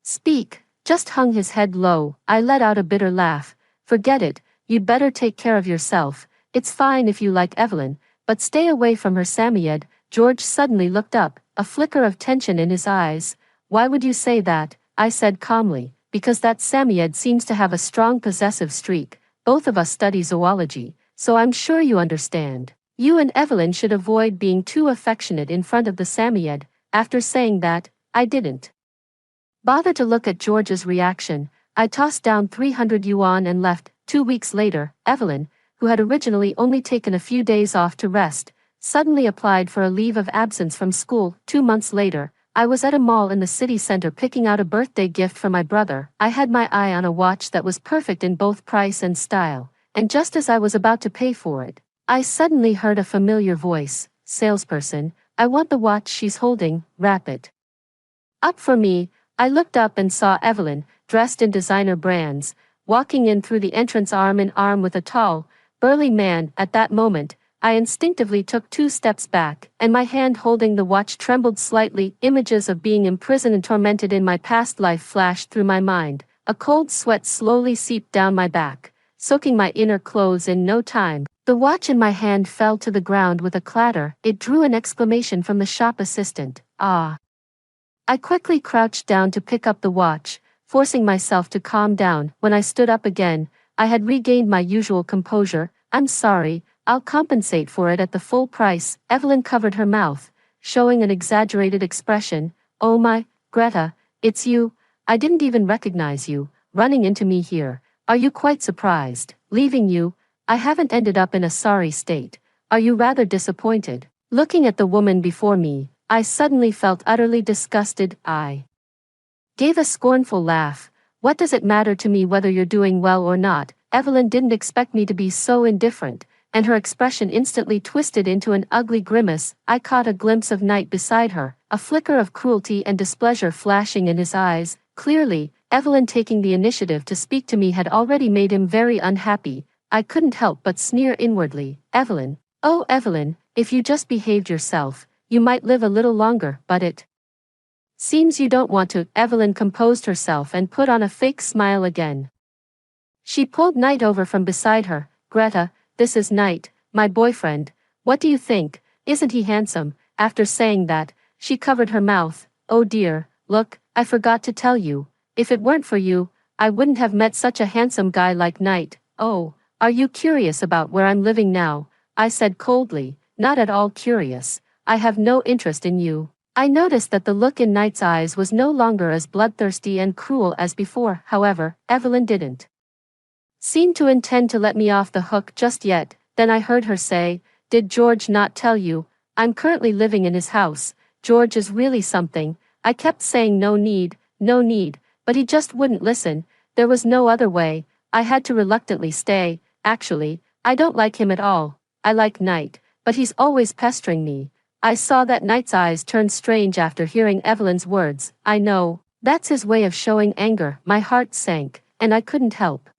speak, just hung his head low. I let out a bitter laugh. Forget it, you'd better take care of yourself. It's fine if you like Evelyn, but stay away from her. Samiyed. George suddenly looked up, a flicker of tension in his eyes. Why would you say that? I said calmly, because that Samiyed seems to have a strong possessive streak. Both of us study zoology, so I'm sure you understand. You and Evelyn should avoid being too affectionate in front of the Samiyed. After saying that, I didn't bother to look at George's reaction. I tossed down 300 yuan and left. 2 weeks later, Evelyn, who had originally only taken a few days off to rest, suddenly applied for a leave of absence from school. 2 months later, I was at a mall in the city center picking out a birthday gift for my brother. I had my eye on a watch that was perfect in both price and style, and just as I was about to pay for it, I suddenly heard a familiar voice. Salesperson, I want the watch she's holding, wrap it up for me. I looked up and saw Evelyn, dressed in designer brands, walking in through the entrance arm in arm with a tall, burly man. At that moment, I instinctively took 2 steps back, and my hand holding the watch trembled slightly. Images of being imprisoned and tormented in my past life flashed through my mind. A cold sweat slowly seeped down my back, soaking my inner clothes. In no time, the watch in my hand fell to the ground with a clatter. It drew an exclamation from the shop assistant. Ah! I quickly crouched down to pick up the watch, forcing myself to calm down. When I stood up again, I had regained my usual composure. I'm sorry, I'll compensate for it at the full price. Evelyn covered her mouth, showing an exaggerated expression. Oh my, Greta, it's you. I didn't even recognize you, running into me here. Are you quite surprised? Leaving you, I haven't ended up in a sorry state. Are you rather disappointed? Looking at the woman before me, I suddenly felt utterly disgusted. I gave a scornful laugh. What does it matter to me whether you're doing well or not? Evelyn didn't expect me to be so indifferent, and her expression instantly twisted into an ugly grimace. I caught a glimpse of Knight beside her, a flicker of cruelty and displeasure flashing in his eyes. Clearly, Evelyn taking the initiative to speak to me had already made him very unhappy. I couldn't help but sneer inwardly. Evelyn, oh Evelyn, if you just behaved yourself, you might live a little longer, but it seems you don't want to. Evelyn composed herself and put on a fake smile again. She pulled Knight over from beside her. Greta, this is Knight, my boyfriend. What do you think? Isn't he handsome? After saying that, she covered her mouth. Oh dear, look, I forgot to tell you. If it weren't for you, I wouldn't have met such a handsome guy like Knight. Oh, are you curious about where I'm living now? I said coldly. Not at all curious. I have no interest in you. I noticed that the look in Knight's eyes was no longer as bloodthirsty and cruel as before. However, Evelyn didn't seem to intend to let me off the hook just yet. Then I heard her say, did George not tell you? I'm currently living in his house. George is really something. I kept saying no need, but he just wouldn't listen. There was no other way. I had to reluctantly stay. Actually, I don't like him at all. I like Knight, but he's always pestering me. I saw that Knight's eyes turned strange after hearing Evelyn's words. I know, that's his way of showing anger. My heart sank, and I couldn't help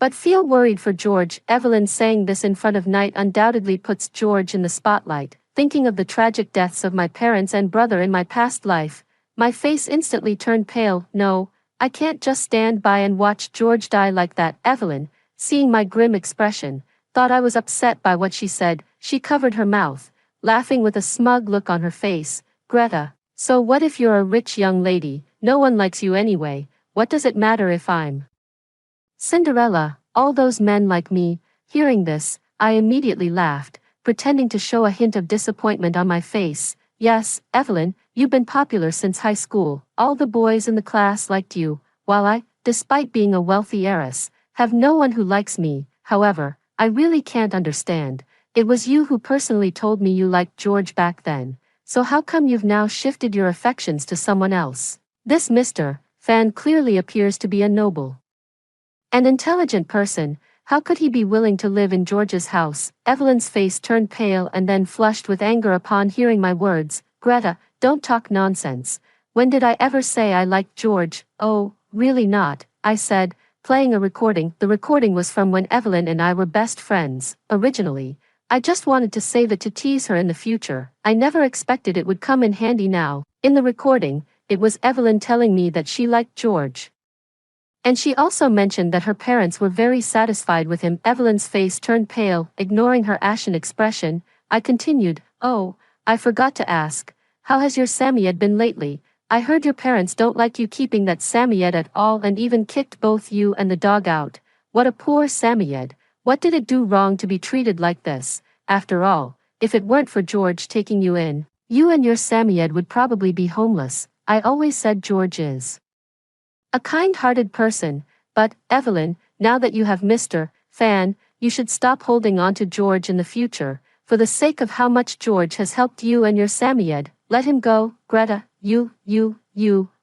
but feel worried for George. Evelyn saying this in front of Knight undoubtedly puts George in the spotlight. Thinking of the tragic deaths of my parents and brother in my past life, my face instantly turned pale. No, I can't just stand by and watch George die like that. Evelyn, seeing my grim expression, thought I was upset by what she said. She covered her mouth, laughing with a smug look on her face. Greta, so what if you're a rich young lady? No one likes you anyway. What does it matter if I'm Cinderella? All those men like me. Hearing this, I immediately laughed, pretending to show a hint of disappointment on my face. Yes, Evelyn, you've been popular since high school. All the boys in the class liked you, while I, despite being a wealthy heiress, have no one who likes me. However, I really can't understand. It was you who personally told me you liked George back then. So how come you've now shifted your affections to someone else? This Mr. Fan clearly appears to be a noble and intelligent person. How could he be willing to live in George's house? Evelyn's face turned pale and then flushed with anger upon hearing my words. Greta, don't talk nonsense. When did I ever say I liked George? Oh, really not, I said, playing a recording. The recording was from when Evelyn and I were best friends. Originally, I just wanted to save it to tease her in the future. I never expected it would come in handy now. In the recording, it was Evelyn telling me that she liked George. And she also mentioned that her parents were very satisfied with him. Evelyn's face turned pale, ignoring her ashen expression. I continued, oh, I forgot to ask, how has your Samoyed been lately? I heard your parents don't like you keeping that Samoyed at all and even kicked both you and the dog out. What a poor Samoyed. What did it do wrong to be treated like this? After all, if it weren't for George taking you in, you and your Samoyed would probably be homeless. I always said George is a kind-hearted person, but, Evelyn, now that you have Mr. Fan, you should stop holding on to George in the future. For the sake of how much George has helped you and your Samoyed, let him go, Greta, you,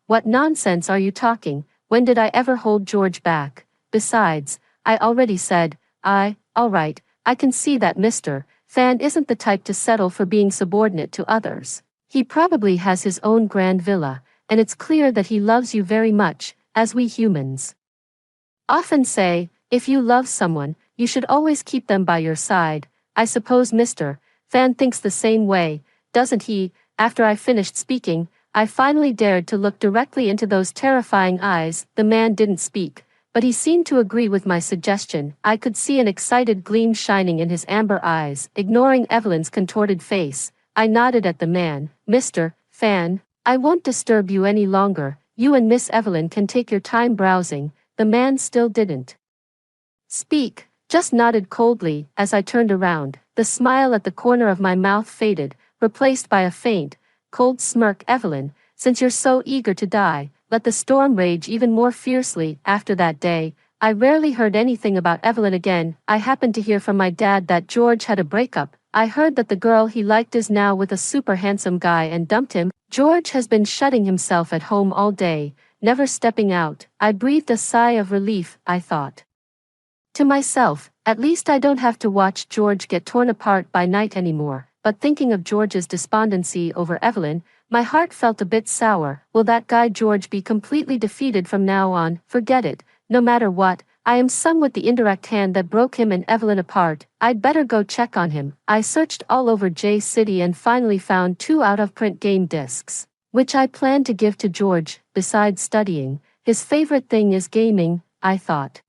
what nonsense are you talking? When did I ever hold George back? Besides, I already said, alright, I can see that Mr. Fan isn't the type to settle for being subordinate to others. He probably has his own grand villa, and it's clear that he loves you very much, as we humans often say, if you love someone, you should always keep them by your side. I suppose Mr. Fan thinks the same way, doesn't he? After I finished speaking, I finally dared to look directly into those terrifying eyes. The man didn't speak, but he seemed to agree with my suggestion. I could see an excited gleam shining in his amber eyes. Ignoring Evelyn's contorted face, I nodded at the man. Mr. Fan, I won't disturb you any longer. You and Miss Evelyn can take your time browsing. The man still didn't speak, just nodded coldly. As I turned around, the smile at the corner of my mouth faded, replaced by a faint, cold smirk. Evelyn, since you're so eager to die, let the storm rage even more fiercely. After that day, I rarely heard anything about Evelyn again. I happened to hear from my dad that George had a breakup. I heard that the girl he liked is now with a super handsome guy and dumped him. George has been shutting himself at home all day, never stepping out. I breathed a sigh of relief. I thought to myself, at least I don't have to watch George get torn apart by night anymore. But thinking of George's despondency over Evelyn, my heart felt a bit sour. Will that guy George be completely defeated from now on? Forget it. No matter what, I am somewhat the indirect hand that broke him and Evelyn apart. I'd better go check on him. I searched all over J City and finally found 2 out-of-print game discs, which I plan to give to George. Besides studying, his favorite thing is gaming. I thought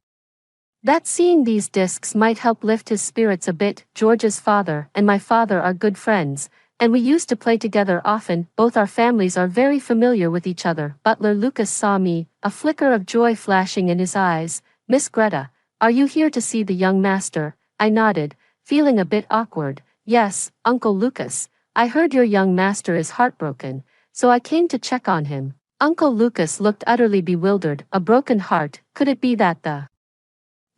that seeing these discs might help lift his spirits a bit. George's father and my father are good friends, and we used to play together often. Both our families are very familiar with each other. Butler Lucas saw me, a flicker of joy flashing in his eyes. Miss Greta, are you here to see the young master? I nodded, feeling a bit awkward. Yes, Uncle Lucas, I heard your young master is heartbroken, so I came to check on him. Uncle Lucas looked utterly bewildered. A broken heart, could it be that the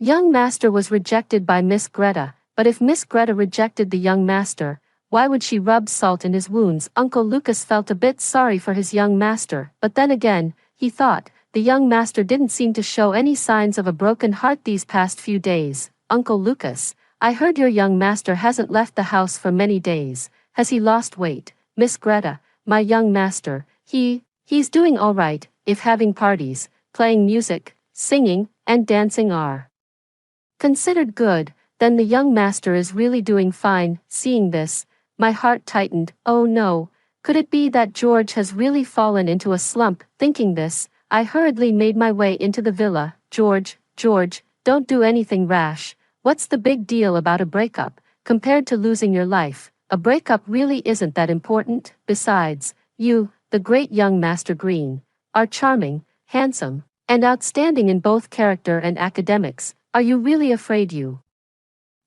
young master was rejected by Miss Greta? But if Miss Greta rejected the young master, why would she rub salt in his wounds? Uncle Lucas felt a bit sorry for his young master, but then again, he thought, the young master didn't seem to show any signs of a broken heart these past few days. Uncle Lucas, I heard your young master hasn't left the house for many days. Has he lost weight? Miss Greta, my young master, he's doing all right, if having parties, playing music, singing, and dancing are considered good, then the young master is really doing fine. Seeing this, my heart tightened. Oh no, could it be that George has really fallen into a slump? Thinking this, I hurriedly made my way into the villa. George, don't do anything rash. What's the big deal about a breakup? Compared to losing your life, a breakup really isn't that important. Besides, you, the great young Master Green, are charming, handsome, and outstanding in both character and academics. Are you really afraid you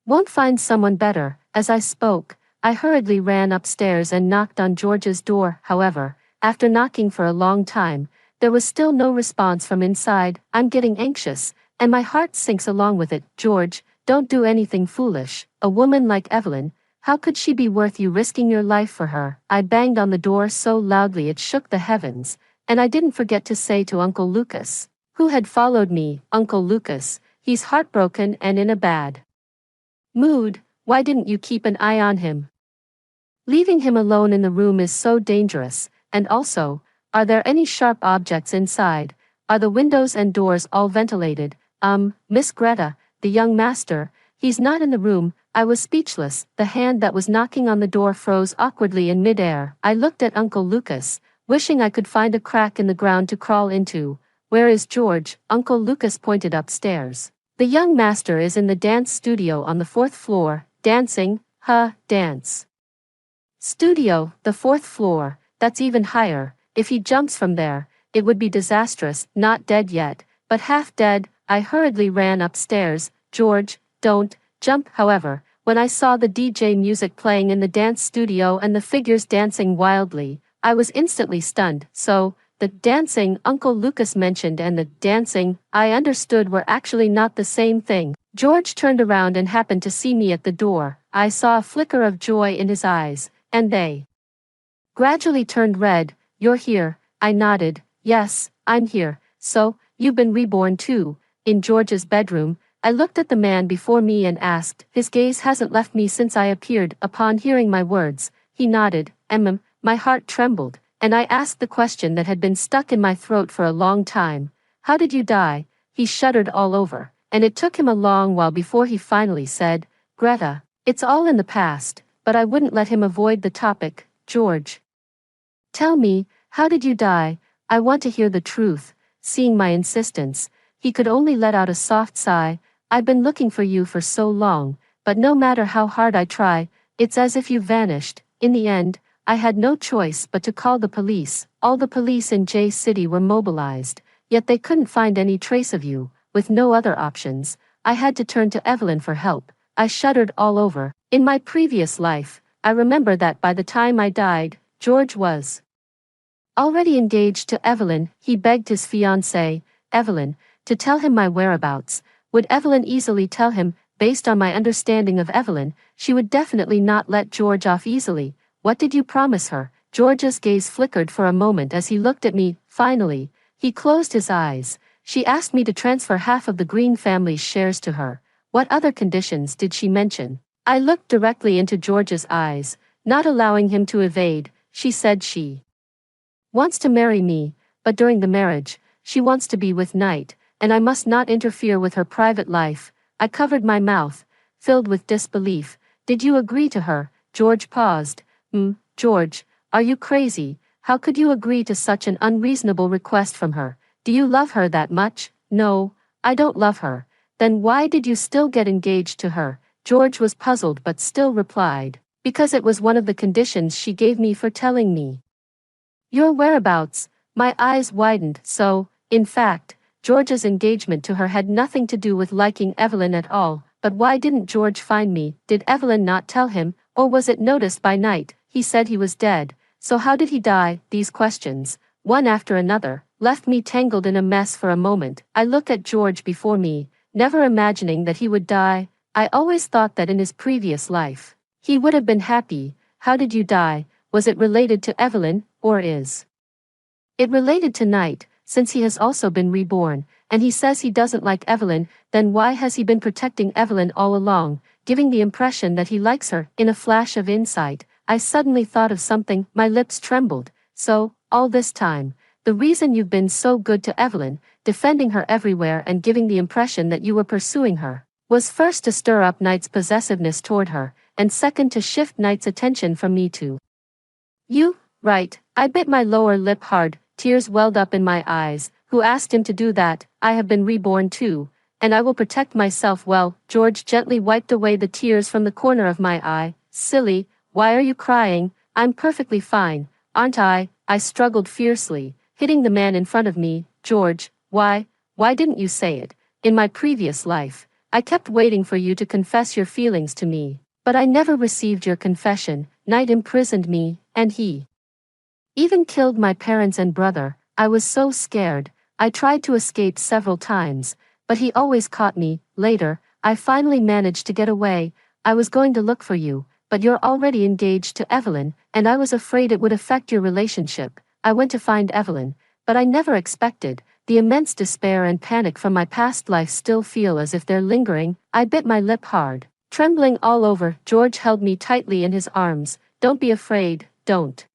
won't find someone better? As I spoke, I hurriedly ran upstairs and knocked on George's door. However, after knocking for a long time, there was still no response from inside. I'm getting anxious, and my heart sinks along with it. George, don't do anything foolish. A woman like Evelyn, how could she be worth you risking your life for her? I banged on the door so loudly it shook the heavens, and I didn't forget to say to Uncle Lucas, who had followed me, Uncle Lucas, he's heartbroken and in a bad mood. Why didn't you keep an eye on him? Leaving him alone in the room is so dangerous. And also, are there any sharp objects inside? Are the windows and doors all ventilated? Miss Greta, the young master, he's not in the room. I was speechless. The hand that was knocking on the door froze awkwardly in midair. I looked at Uncle Lucas, wishing I could find a crack in the ground to crawl into. Where is George? Uncle Lucas pointed upstairs. The young master is in the dance studio on the 4th floor, dancing. Dance studio, the 4th floor, that's even higher. If he jumps from there, it would be disastrous. Not dead yet, but half dead. I hurriedly ran upstairs. George, don't jump. However, when I saw the DJ music playing in the dance studio and the figures dancing wildly, I was instantly stunned. So, the dancing Uncle Lucas mentioned and the dancing I understood were actually not the same thing. George turned around and happened to see me at the door. I saw a flicker of joy in his eyes, and they gradually turned red. "You're here," I nodded. "Yes, I'm here." "So, you've been reborn too?" In George's bedroom, I looked at the man before me and asked. His gaze hasn't left me since I appeared. Upon hearing my words, he nodded. My heart trembled, and I asked the question that had been stuck in my throat for a long time. "How did you die?" He shuddered all over, and it took him a long while before he finally said, "Greta, it's all in the past," but I wouldn't let him avoid the topic. "George, tell me, how did you die? I want to hear the truth." Seeing my insistence, he could only let out a soft sigh. "I've been looking for you for so long, but no matter how hard I try, it's as if you vanished." In the end, I had no choice but to call the police. All the police in J City were mobilized, yet they couldn't find any trace of you. With no other options, I had to turn to Evelyn for help. I shuddered all over. In my previous life, I remember that by the time I died, George was already engaged to Evelyn. He begged his fiancée, Evelyn, to tell him my whereabouts. Would Evelyn easily tell him? Based on my understanding of Evelyn, she would definitely not let George off easily. "What did you promise her?" George's gaze flickered for a moment as he looked at me. Finally, he closed his eyes. "She asked me to transfer half of the Green family's shares to her." "What other conditions did she mention?" I looked directly into George's eyes, not allowing him to evade. "She said she wants to marry me, but during the marriage, she wants to be with Knight, and I must not interfere with her private life." I covered my mouth, filled with disbelief. "Did you agree to her?" George paused. George, are you crazy? How could you agree to such an unreasonable request from her? Do you love her that much?" "No, I don't love her." "Then why did you still get engaged to her?" George was puzzled but still replied, "Because it was one of the conditions she gave me for telling me your whereabouts." My eyes widened. So, in fact, George's engagement to her had nothing to do with liking Evelyn at all. But why didn't George find me? Did Evelyn not tell him, or was it noticed by Knight? He said he was dead. So how did he die? These questions, one after another, left me tangled in a mess for a moment. I looked at George before me, never imagining that he would die. I always thought that in his previous life, he would have been happy. How did you die? Was it related to Evelyn, or is it related to Knight, since he has also been reborn, and he says he doesn't like Evelyn? Then why has he been protecting Evelyn all along, giving the impression that he likes her? In a flash of insight, I suddenly thought of something. My lips trembled. "So, all this time, the reason you've been so good to Evelyn, defending her everywhere and giving the impression that you were pursuing her, was first to stir up Knight's possessiveness toward her, and second to shift Knight's attention from me to you, right?" I bit my lower lip hard, tears welled up in my eyes. "Who asked him to do that? I have been reborn too, and I will protect myself well." George gently wiped away the tears from the corner of my eye. "Silly, why are you crying? I'm perfectly fine, aren't I?" I struggled fiercely, hitting the man in front of me. "George, why didn't you say it? In my previous life, I kept waiting for you to confess your feelings to me, but I never received your confession. Knight imprisoned me, and he even killed my parents and brother. I was so scared. I tried to escape several times, but he always caught me. Later, I finally managed to get away. I was going to look for you, but you're already engaged to Evelyn, and I was afraid it would affect your relationship. I went to find Evelyn, but I never expected. The immense despair and panic from my past life still feel as if they're lingering." I bit my lip hard, trembling all over. George held me tightly in his arms. "Don't be afraid, don't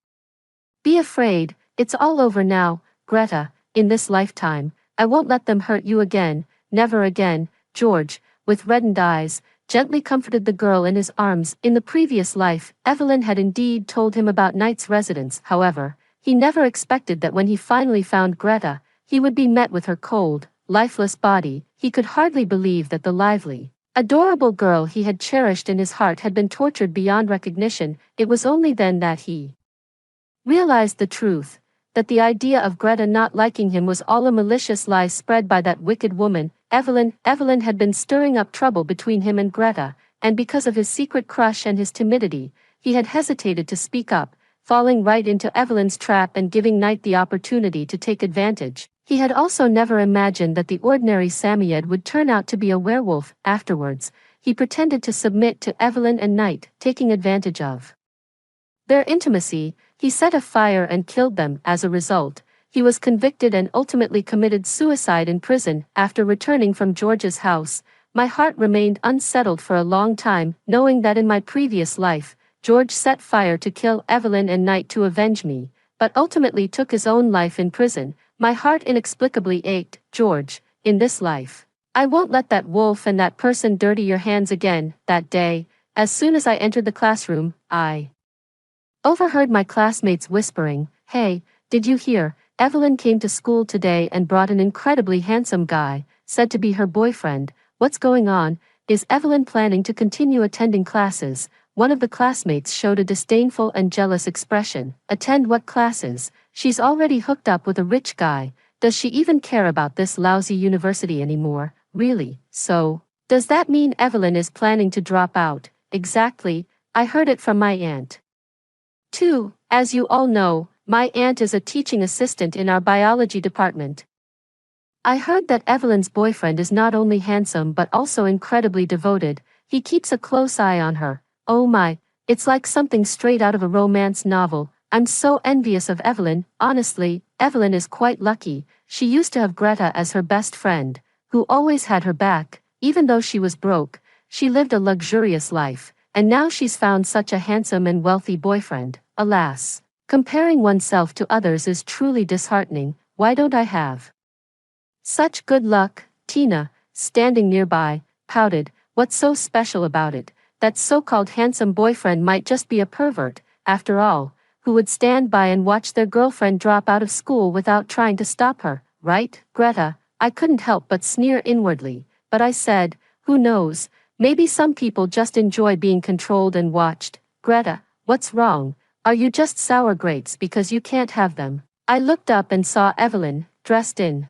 be afraid. It's all over now, Greta. In this lifetime, I won't let them hurt you again. Never again." George, with reddened eyes, gently comforted the girl in his arms. In the previous life, Evelyn had indeed told him about Knight's residence. However, he never expected that when he finally found Greta, he would be met with her cold, lifeless body. He could hardly believe that the lively, adorable girl he had cherished in his heart had been tortured beyond recognition. It was only then that he realized the truth, that the idea of Greta not liking him was all a malicious lie spread by that wicked woman, Evelyn. Evelyn had been stirring up trouble between him and Greta, and because of his secret crush and his timidity, he had hesitated to speak up, falling right into Evelyn's trap and giving Knight the opportunity to take advantage. He had also never imagined that the ordinary Samoyed would turn out to be a werewolf. Afterwards, he pretended to submit to Evelyn and Knight, taking advantage of their intimacy. He set a fire and killed them. As a result, he was convicted and ultimately committed suicide in prison. After returning from George's house, my heart remained unsettled for a long time, knowing that in my previous life, George set fire to kill Evelyn and Knight to avenge me, but ultimately took his own life in prison. My heart inexplicably ached. George, in this life, I won't let that wolf and that person dirty your hands again. That day, as soon as I entered the classroom, I overheard my classmates whispering, "Hey, did you hear? Evelyn came to school today and brought an incredibly handsome guy, said to be her boyfriend. What's going on? Is Evelyn planning to continue attending classes?" One of the classmates showed a disdainful and jealous expression. "Attend what classes? She's already hooked up with a rich guy. Does she even care about this lousy university anymore? Really? So, does that mean Evelyn is planning to drop out?" "Exactly. I heard it from my aunt too. As you all know, my aunt is a teaching assistant in our biology department. I heard that Evelyn's boyfriend is not only handsome but also incredibly devoted. He keeps a close eye on her. Oh my, it's like something straight out of a romance novel. I'm so envious of Evelyn. Honestly, Evelyn is quite lucky. She used to have Greta as her best friend, who always had her back. Even though she was broke, she lived a luxurious life, and now she's found such a handsome and wealthy boyfriend. Alas, comparing oneself to others is truly disheartening. Why don't I have such good luck?" Tina, standing nearby, pouted. "What's so special about it? That so-called handsome boyfriend might just be a pervert, after all, who would stand by and watch their girlfriend drop out of school without trying to stop her, right?" "Greta," I couldn't help but sneer inwardly, but I said, "Who knows, maybe some people just enjoy being controlled and watched." "Greta, what's wrong? Are you just sour grapes because you can't have them?" I looked up and saw Evelyn, dressed in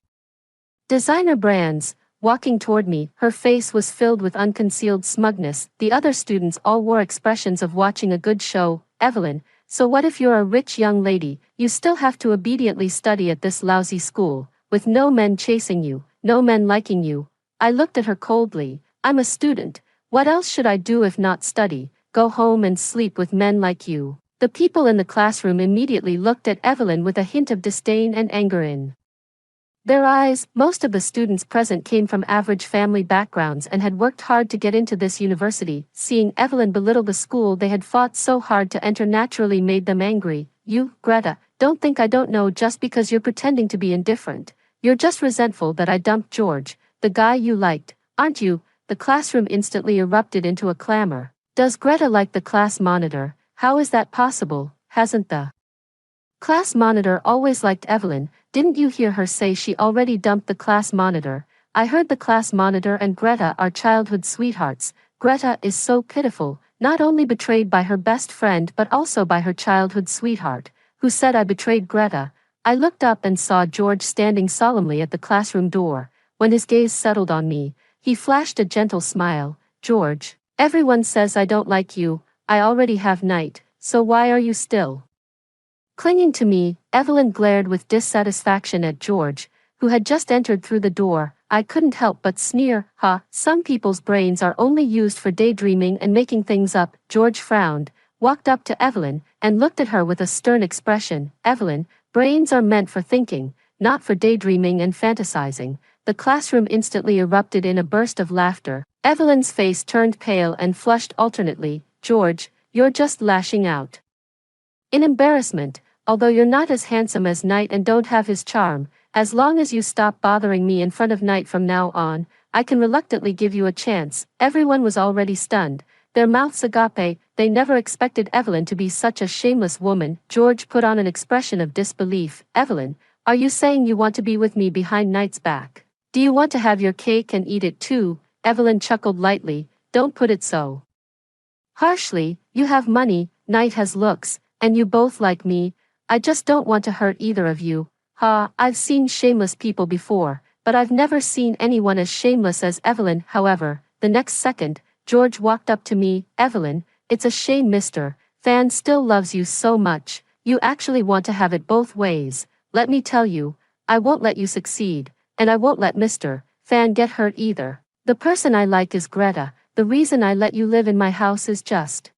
designer brands, walking toward me. Her face was filled with unconcealed smugness. The other students all wore expressions of watching a good show. "Evelyn, so what if you're a rich young lady? You still have to obediently study at this lousy school, with no men chasing you, no men liking you." I looked at her coldly. "I'm a student. What else should I do if not study? Go home and sleep with men like you?" The people in the classroom immediately looked at Evelyn with a hint of disdain and anger in their eyes. Most of the students present came from average family backgrounds and had worked hard to get into this university. Seeing Evelyn belittle the school they had fought so hard to enter naturally made them angry. "You, Greta, don't think I don't know just because you're pretending to be indifferent. You're just resentful that I dumped George, the guy you liked, aren't you?" The classroom instantly erupted into a clamor. "Does Greta like the class monitor? How is that possible? Hasn't the class monitor always liked Evelyn? Didn't you hear her say she already dumped the class monitor?" I heard the class monitor and Greta are childhood sweethearts. Greta is so pitiful, not only betrayed by her best friend but also by her childhood sweetheart. Who said I betrayed Greta? I looked up and saw George standing solemnly at the classroom door. When his gaze settled on me, he flashed a gentle smile. "George, everyone says I don't like you. I already have Knight, so why are you still clinging to me?" Evelyn glared with dissatisfaction at George, who had just entered through the door. I couldn't help but sneer. "Ha, some people's brains are only used for daydreaming and making things up." George frowned, walked up to Evelyn, and looked at her with a stern expression. "Evelyn, brains are meant for thinking, not for daydreaming and fantasizing." The classroom instantly erupted in a burst of laughter. Evelyn's face turned pale and flushed alternately. "George, you're just lashing out in embarrassment. Although you're not as handsome as Knight and don't have his charm, as long as you stop bothering me in front of Knight from now on, I can reluctantly give you a chance." Everyone was already stunned, their mouths agape. They never expected Evelyn to be such a shameless woman. George put on an expression of disbelief. "Evelyn, are you saying you want to be with me behind Knight's back? Do you want to have your cake and eat it too?" Evelyn chuckled lightly. "Don't put it so harshly. You have money, Knight has looks, and you both like me. I just don't want to hurt either of you." "Ha, I've seen shameless people before, but I've never seen anyone as shameless as Evelyn." However, the next second, George walked up to me. "Evelyn, it's a shame Mr. Fan still loves you so much. You actually want to have it both ways. Let me tell you, I won't let you succeed, and I won't let Mr. Fan get hurt either. The person I like is Greta, the reason I let you live in my house is just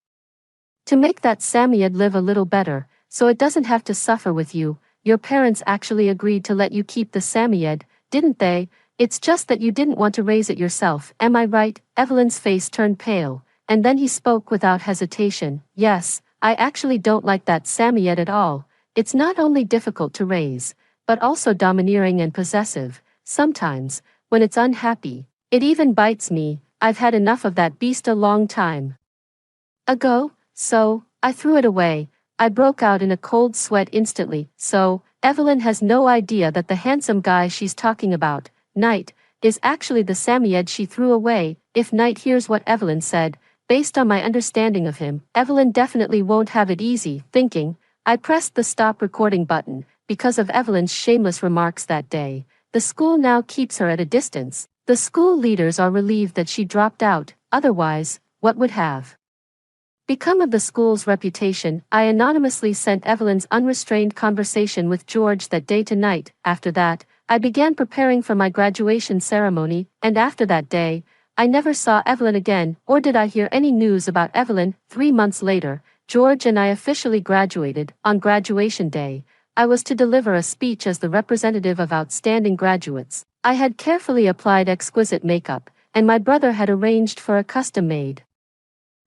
to make that Samoyed live a little better, so it doesn't have to suffer with you. Your parents actually agreed to let you keep the Samoyed, didn't they? It's just that you didn't want to raise it yourself, am I right? Evelyn's face turned pale, and then he spoke without hesitation. Yes, I actually don't like that Samoyed at all. It's not only difficult to raise, but also domineering and possessive. Sometimes, when it's unhappy, it even bites me. I've had enough of that beast a long time ago. So, I threw it away. I broke out in a cold sweat instantly. So, Evelyn has no idea that the handsome guy she's talking about, Knight, is actually the Samoyed she threw away. If Knight hears what Evelyn said, based on my understanding of him, Evelyn definitely won't have it easy. Thinking, I pressed the stop recording button. Because of Evelyn's shameless remarks that day, the school now keeps her at a distance. The school leaders are relieved that she dropped out. Otherwise, what would have become of the school's reputation? I anonymously sent Evelyn's unrestrained conversation with George that day to Knight. After that, I began preparing for my graduation ceremony, and after that day, I never saw Evelyn again, or did I hear any news about Evelyn. 3 months later, George and I officially graduated. On graduation day, I was to deliver a speech as the representative of outstanding graduates. I had carefully applied exquisite makeup, and my brother had arranged for a custom-made,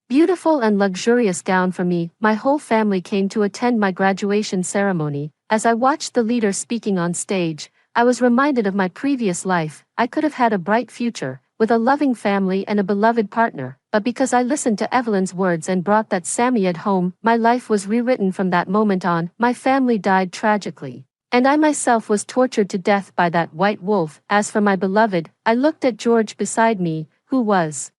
beautiful and luxurious gown for me. My whole family came to attend my graduation ceremony. As I watched the leader speaking on stage, I was reminded of my previous life. I could have had a bright future, with a loving family and a beloved partner, but because I listened to Evelyn's words and brought that Samoyed home, my life was rewritten from that moment on. My family died tragically, and I myself was tortured to death by that white wolf. As for my beloved, I looked at George beside me, who was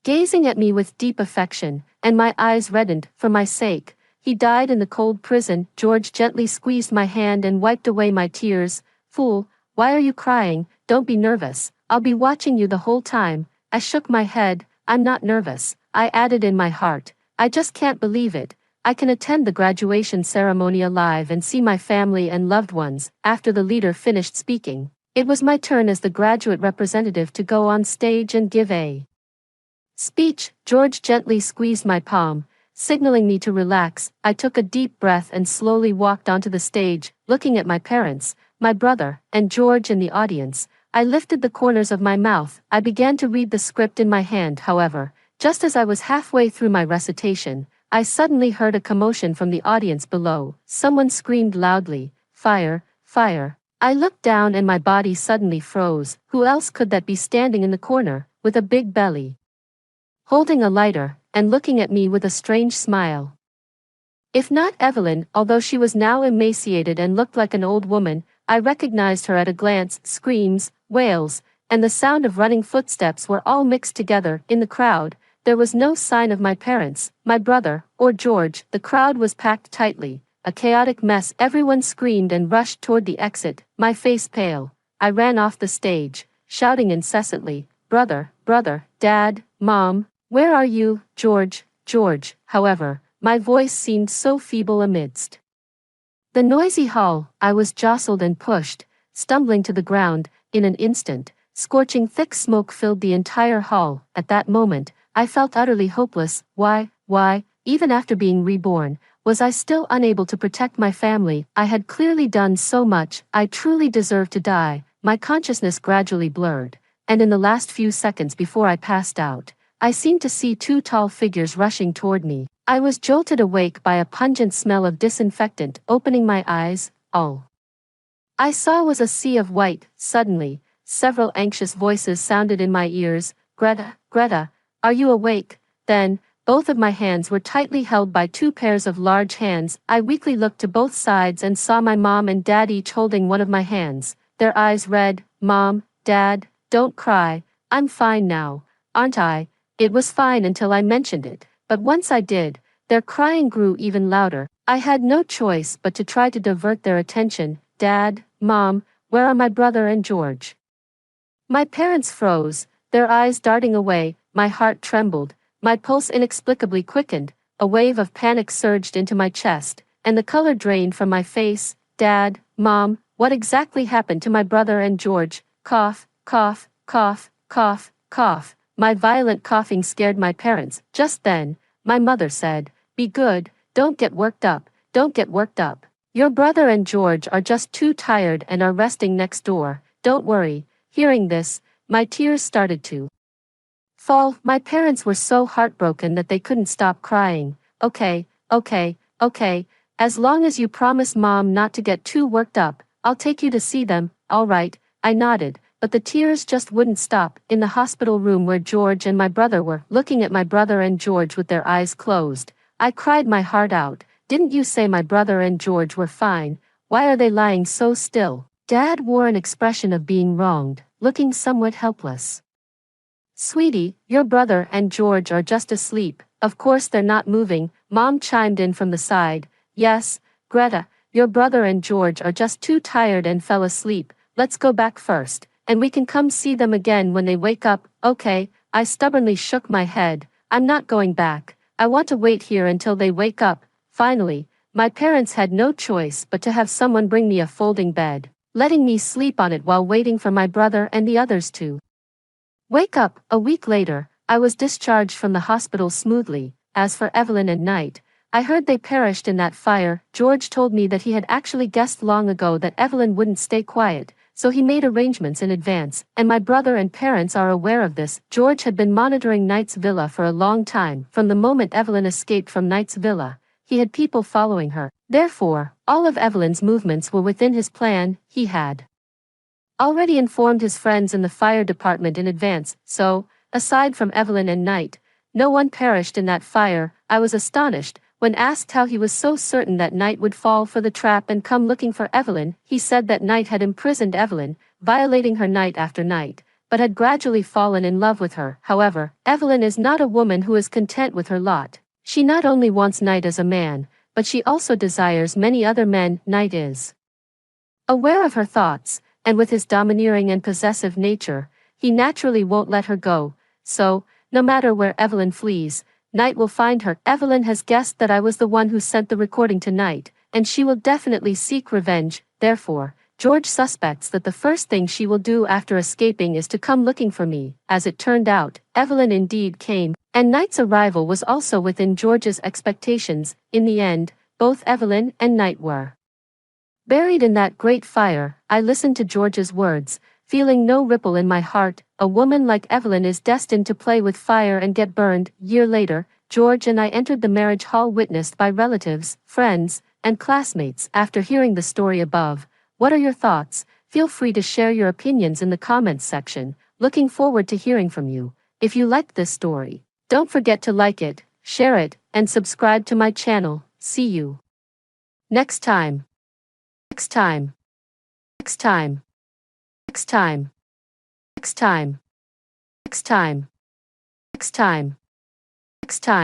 gazing at me with deep affection, and my eyes reddened. For my sake, he died in the cold prison. George gently squeezed my hand and wiped away my tears. Fool, why are you crying? Don't be nervous. I'll be watching you the whole time. I shook my head. I'm not nervous, I added in my heart. I just can't believe it. I can attend the graduation ceremony alive and see my family and loved ones. After the leader finished speaking, it was my turn as the graduate representative to go on stage and give a speech. George gently squeezed my palm, signaling me to relax. I took a deep breath and slowly walked onto the stage, looking at my parents, my brother, and George in the audience. I lifted the corners of my mouth. I began to read the script in my hand. However, just as I was halfway through my recitation, I suddenly heard a commotion from the audience below. Someone screamed loudly, "Fire! Fire!" I looked down and my body suddenly froze. Who else could that be standing in the corner, with a big belly, holding a lighter, and looking at me with a strange smile? If not Evelyn, although she was now emaciated and looked like an old woman, I recognized her at a glance. Screams, wails, and the sound of running footsteps were all mixed together. In the crowd, there was no sign of my parents, my brother, or George. The crowd was packed tightly, a chaotic mess. Everyone screamed and rushed toward the exit. My face pale, I ran off the stage, shouting incessantly, "Brother, brother, Dad, Mom, where are you? George, George." However, my voice seemed so feeble amidst the noisy hall. I was jostled and pushed, stumbling to the ground. In an instant, scorching thick smoke filled the entire hall. At that moment, I felt utterly hopeless. Why, even after being reborn, was I still unable to protect my family? I had clearly done so much. I truly deserved to die. My consciousness gradually blurred, and in the last few seconds before I passed out, I seemed to see two tall figures rushing toward me. I was jolted awake by a pungent smell of disinfectant. Opening my eyes, all I saw was a sea of white. Suddenly, several anxious voices sounded in my ears. "Greta, Greta, are you awake?" Then, both of my hands were tightly held by two pairs of large hands. I weakly looked to both sides and saw my mom and dad each holding one of my hands. Their eyes read, "Mom, Dad, don't cry. I'm fine now, aren't I?" It was fine until I mentioned it, but once I did, their crying grew even louder. I had no choice but to try to divert their attention. "Dad, Mom, where are my brother and George?" My parents froze, their eyes darting away. My heart trembled, my pulse inexplicably quickened, a wave of panic surged into my chest, and the color drained from my face. "Dad, Mom, what exactly happened to my brother and George?" Cough, cough, cough, cough, cough. My violent coughing scared my parents. Just then, my mother said, "Be good, don't get worked up, don't get worked up. Your brother and George are just too tired and are resting next door, don't worry." Hearing this, my tears started to fall. My parents were so heartbroken that they couldn't stop crying. "Okay, okay, okay, as long as you promise Mom not to get too worked up, I'll take you to see them." "All right," I nodded, but the tears just wouldn't stop. In the hospital room where George and my brother were, looking at my brother and George with their eyes closed, I cried my heart out. "Didn't you say my brother and George were fine? Why are they lying so still?" Dad wore an expression of being wronged, looking somewhat helpless. "Sweetie, your brother and George are just asleep. Of course they're not moving," Mom chimed in from the side. "Yes, Greta, your brother and George are just too tired and fell asleep. Let's go back first, and we can come see them again when they wake up." "Okay," I stubbornly shook my head. "I'm not going back. I want to wait here until they wake up." Finally, my parents had no choice but to have someone bring me a folding bed, letting me sleep on it while waiting for my brother and the others to wake up. A week later, I was discharged from the hospital smoothly. As for Evelyn and Knight, I heard they perished in that fire. George told me that he had actually guessed long ago that Evelyn wouldn't stay quiet, so he made arrangements in advance, and my brother and parents are aware of this. George had been monitoring Knight's villa for a long time. From the moment Evelyn escaped from Knight's villa, he had people following her. Therefore, all of Evelyn's movements were within his plan. He had already informed his friends in the fire department in advance, so, aside from Evelyn and Knight, no one perished in that fire. I was astonished. When asked how he was so certain that Knight would fall for the trap and come looking for Evelyn, he said that Knight had imprisoned Evelyn, violating her night after night, but had gradually fallen in love with her. However, Evelyn is not a woman who is content with her lot. She not only wants Knight as a man, but she also desires many other men. Knight is aware of her thoughts, and with his domineering and possessive nature, he naturally won't let her go. So, no matter where Evelyn flees, Knight will find her. Evelyn has guessed that I was the one who sent the recording to Knight, and she will definitely seek revenge. Therefore, George suspects that the first thing she will do after escaping is to come looking for me. As it turned out, Evelyn indeed came, and Knight's arrival was also within George's expectations. In the end, both Evelyn and Knight were buried in that great fire. I listened to George's words, feeling no ripple in my heart. A woman like Evelyn is destined to play with fire and get burned. Year later, George and I entered the marriage hall witnessed by relatives, friends, and classmates. After hearing the story above, what are your thoughts? Feel free to share your opinions in the comments section. Looking forward to hearing from you. If you liked this story, don't forget to like it, share it, and subscribe to my channel. See you next time. Next time. Next time. Next time. Next time. Next time. Next time. Next time.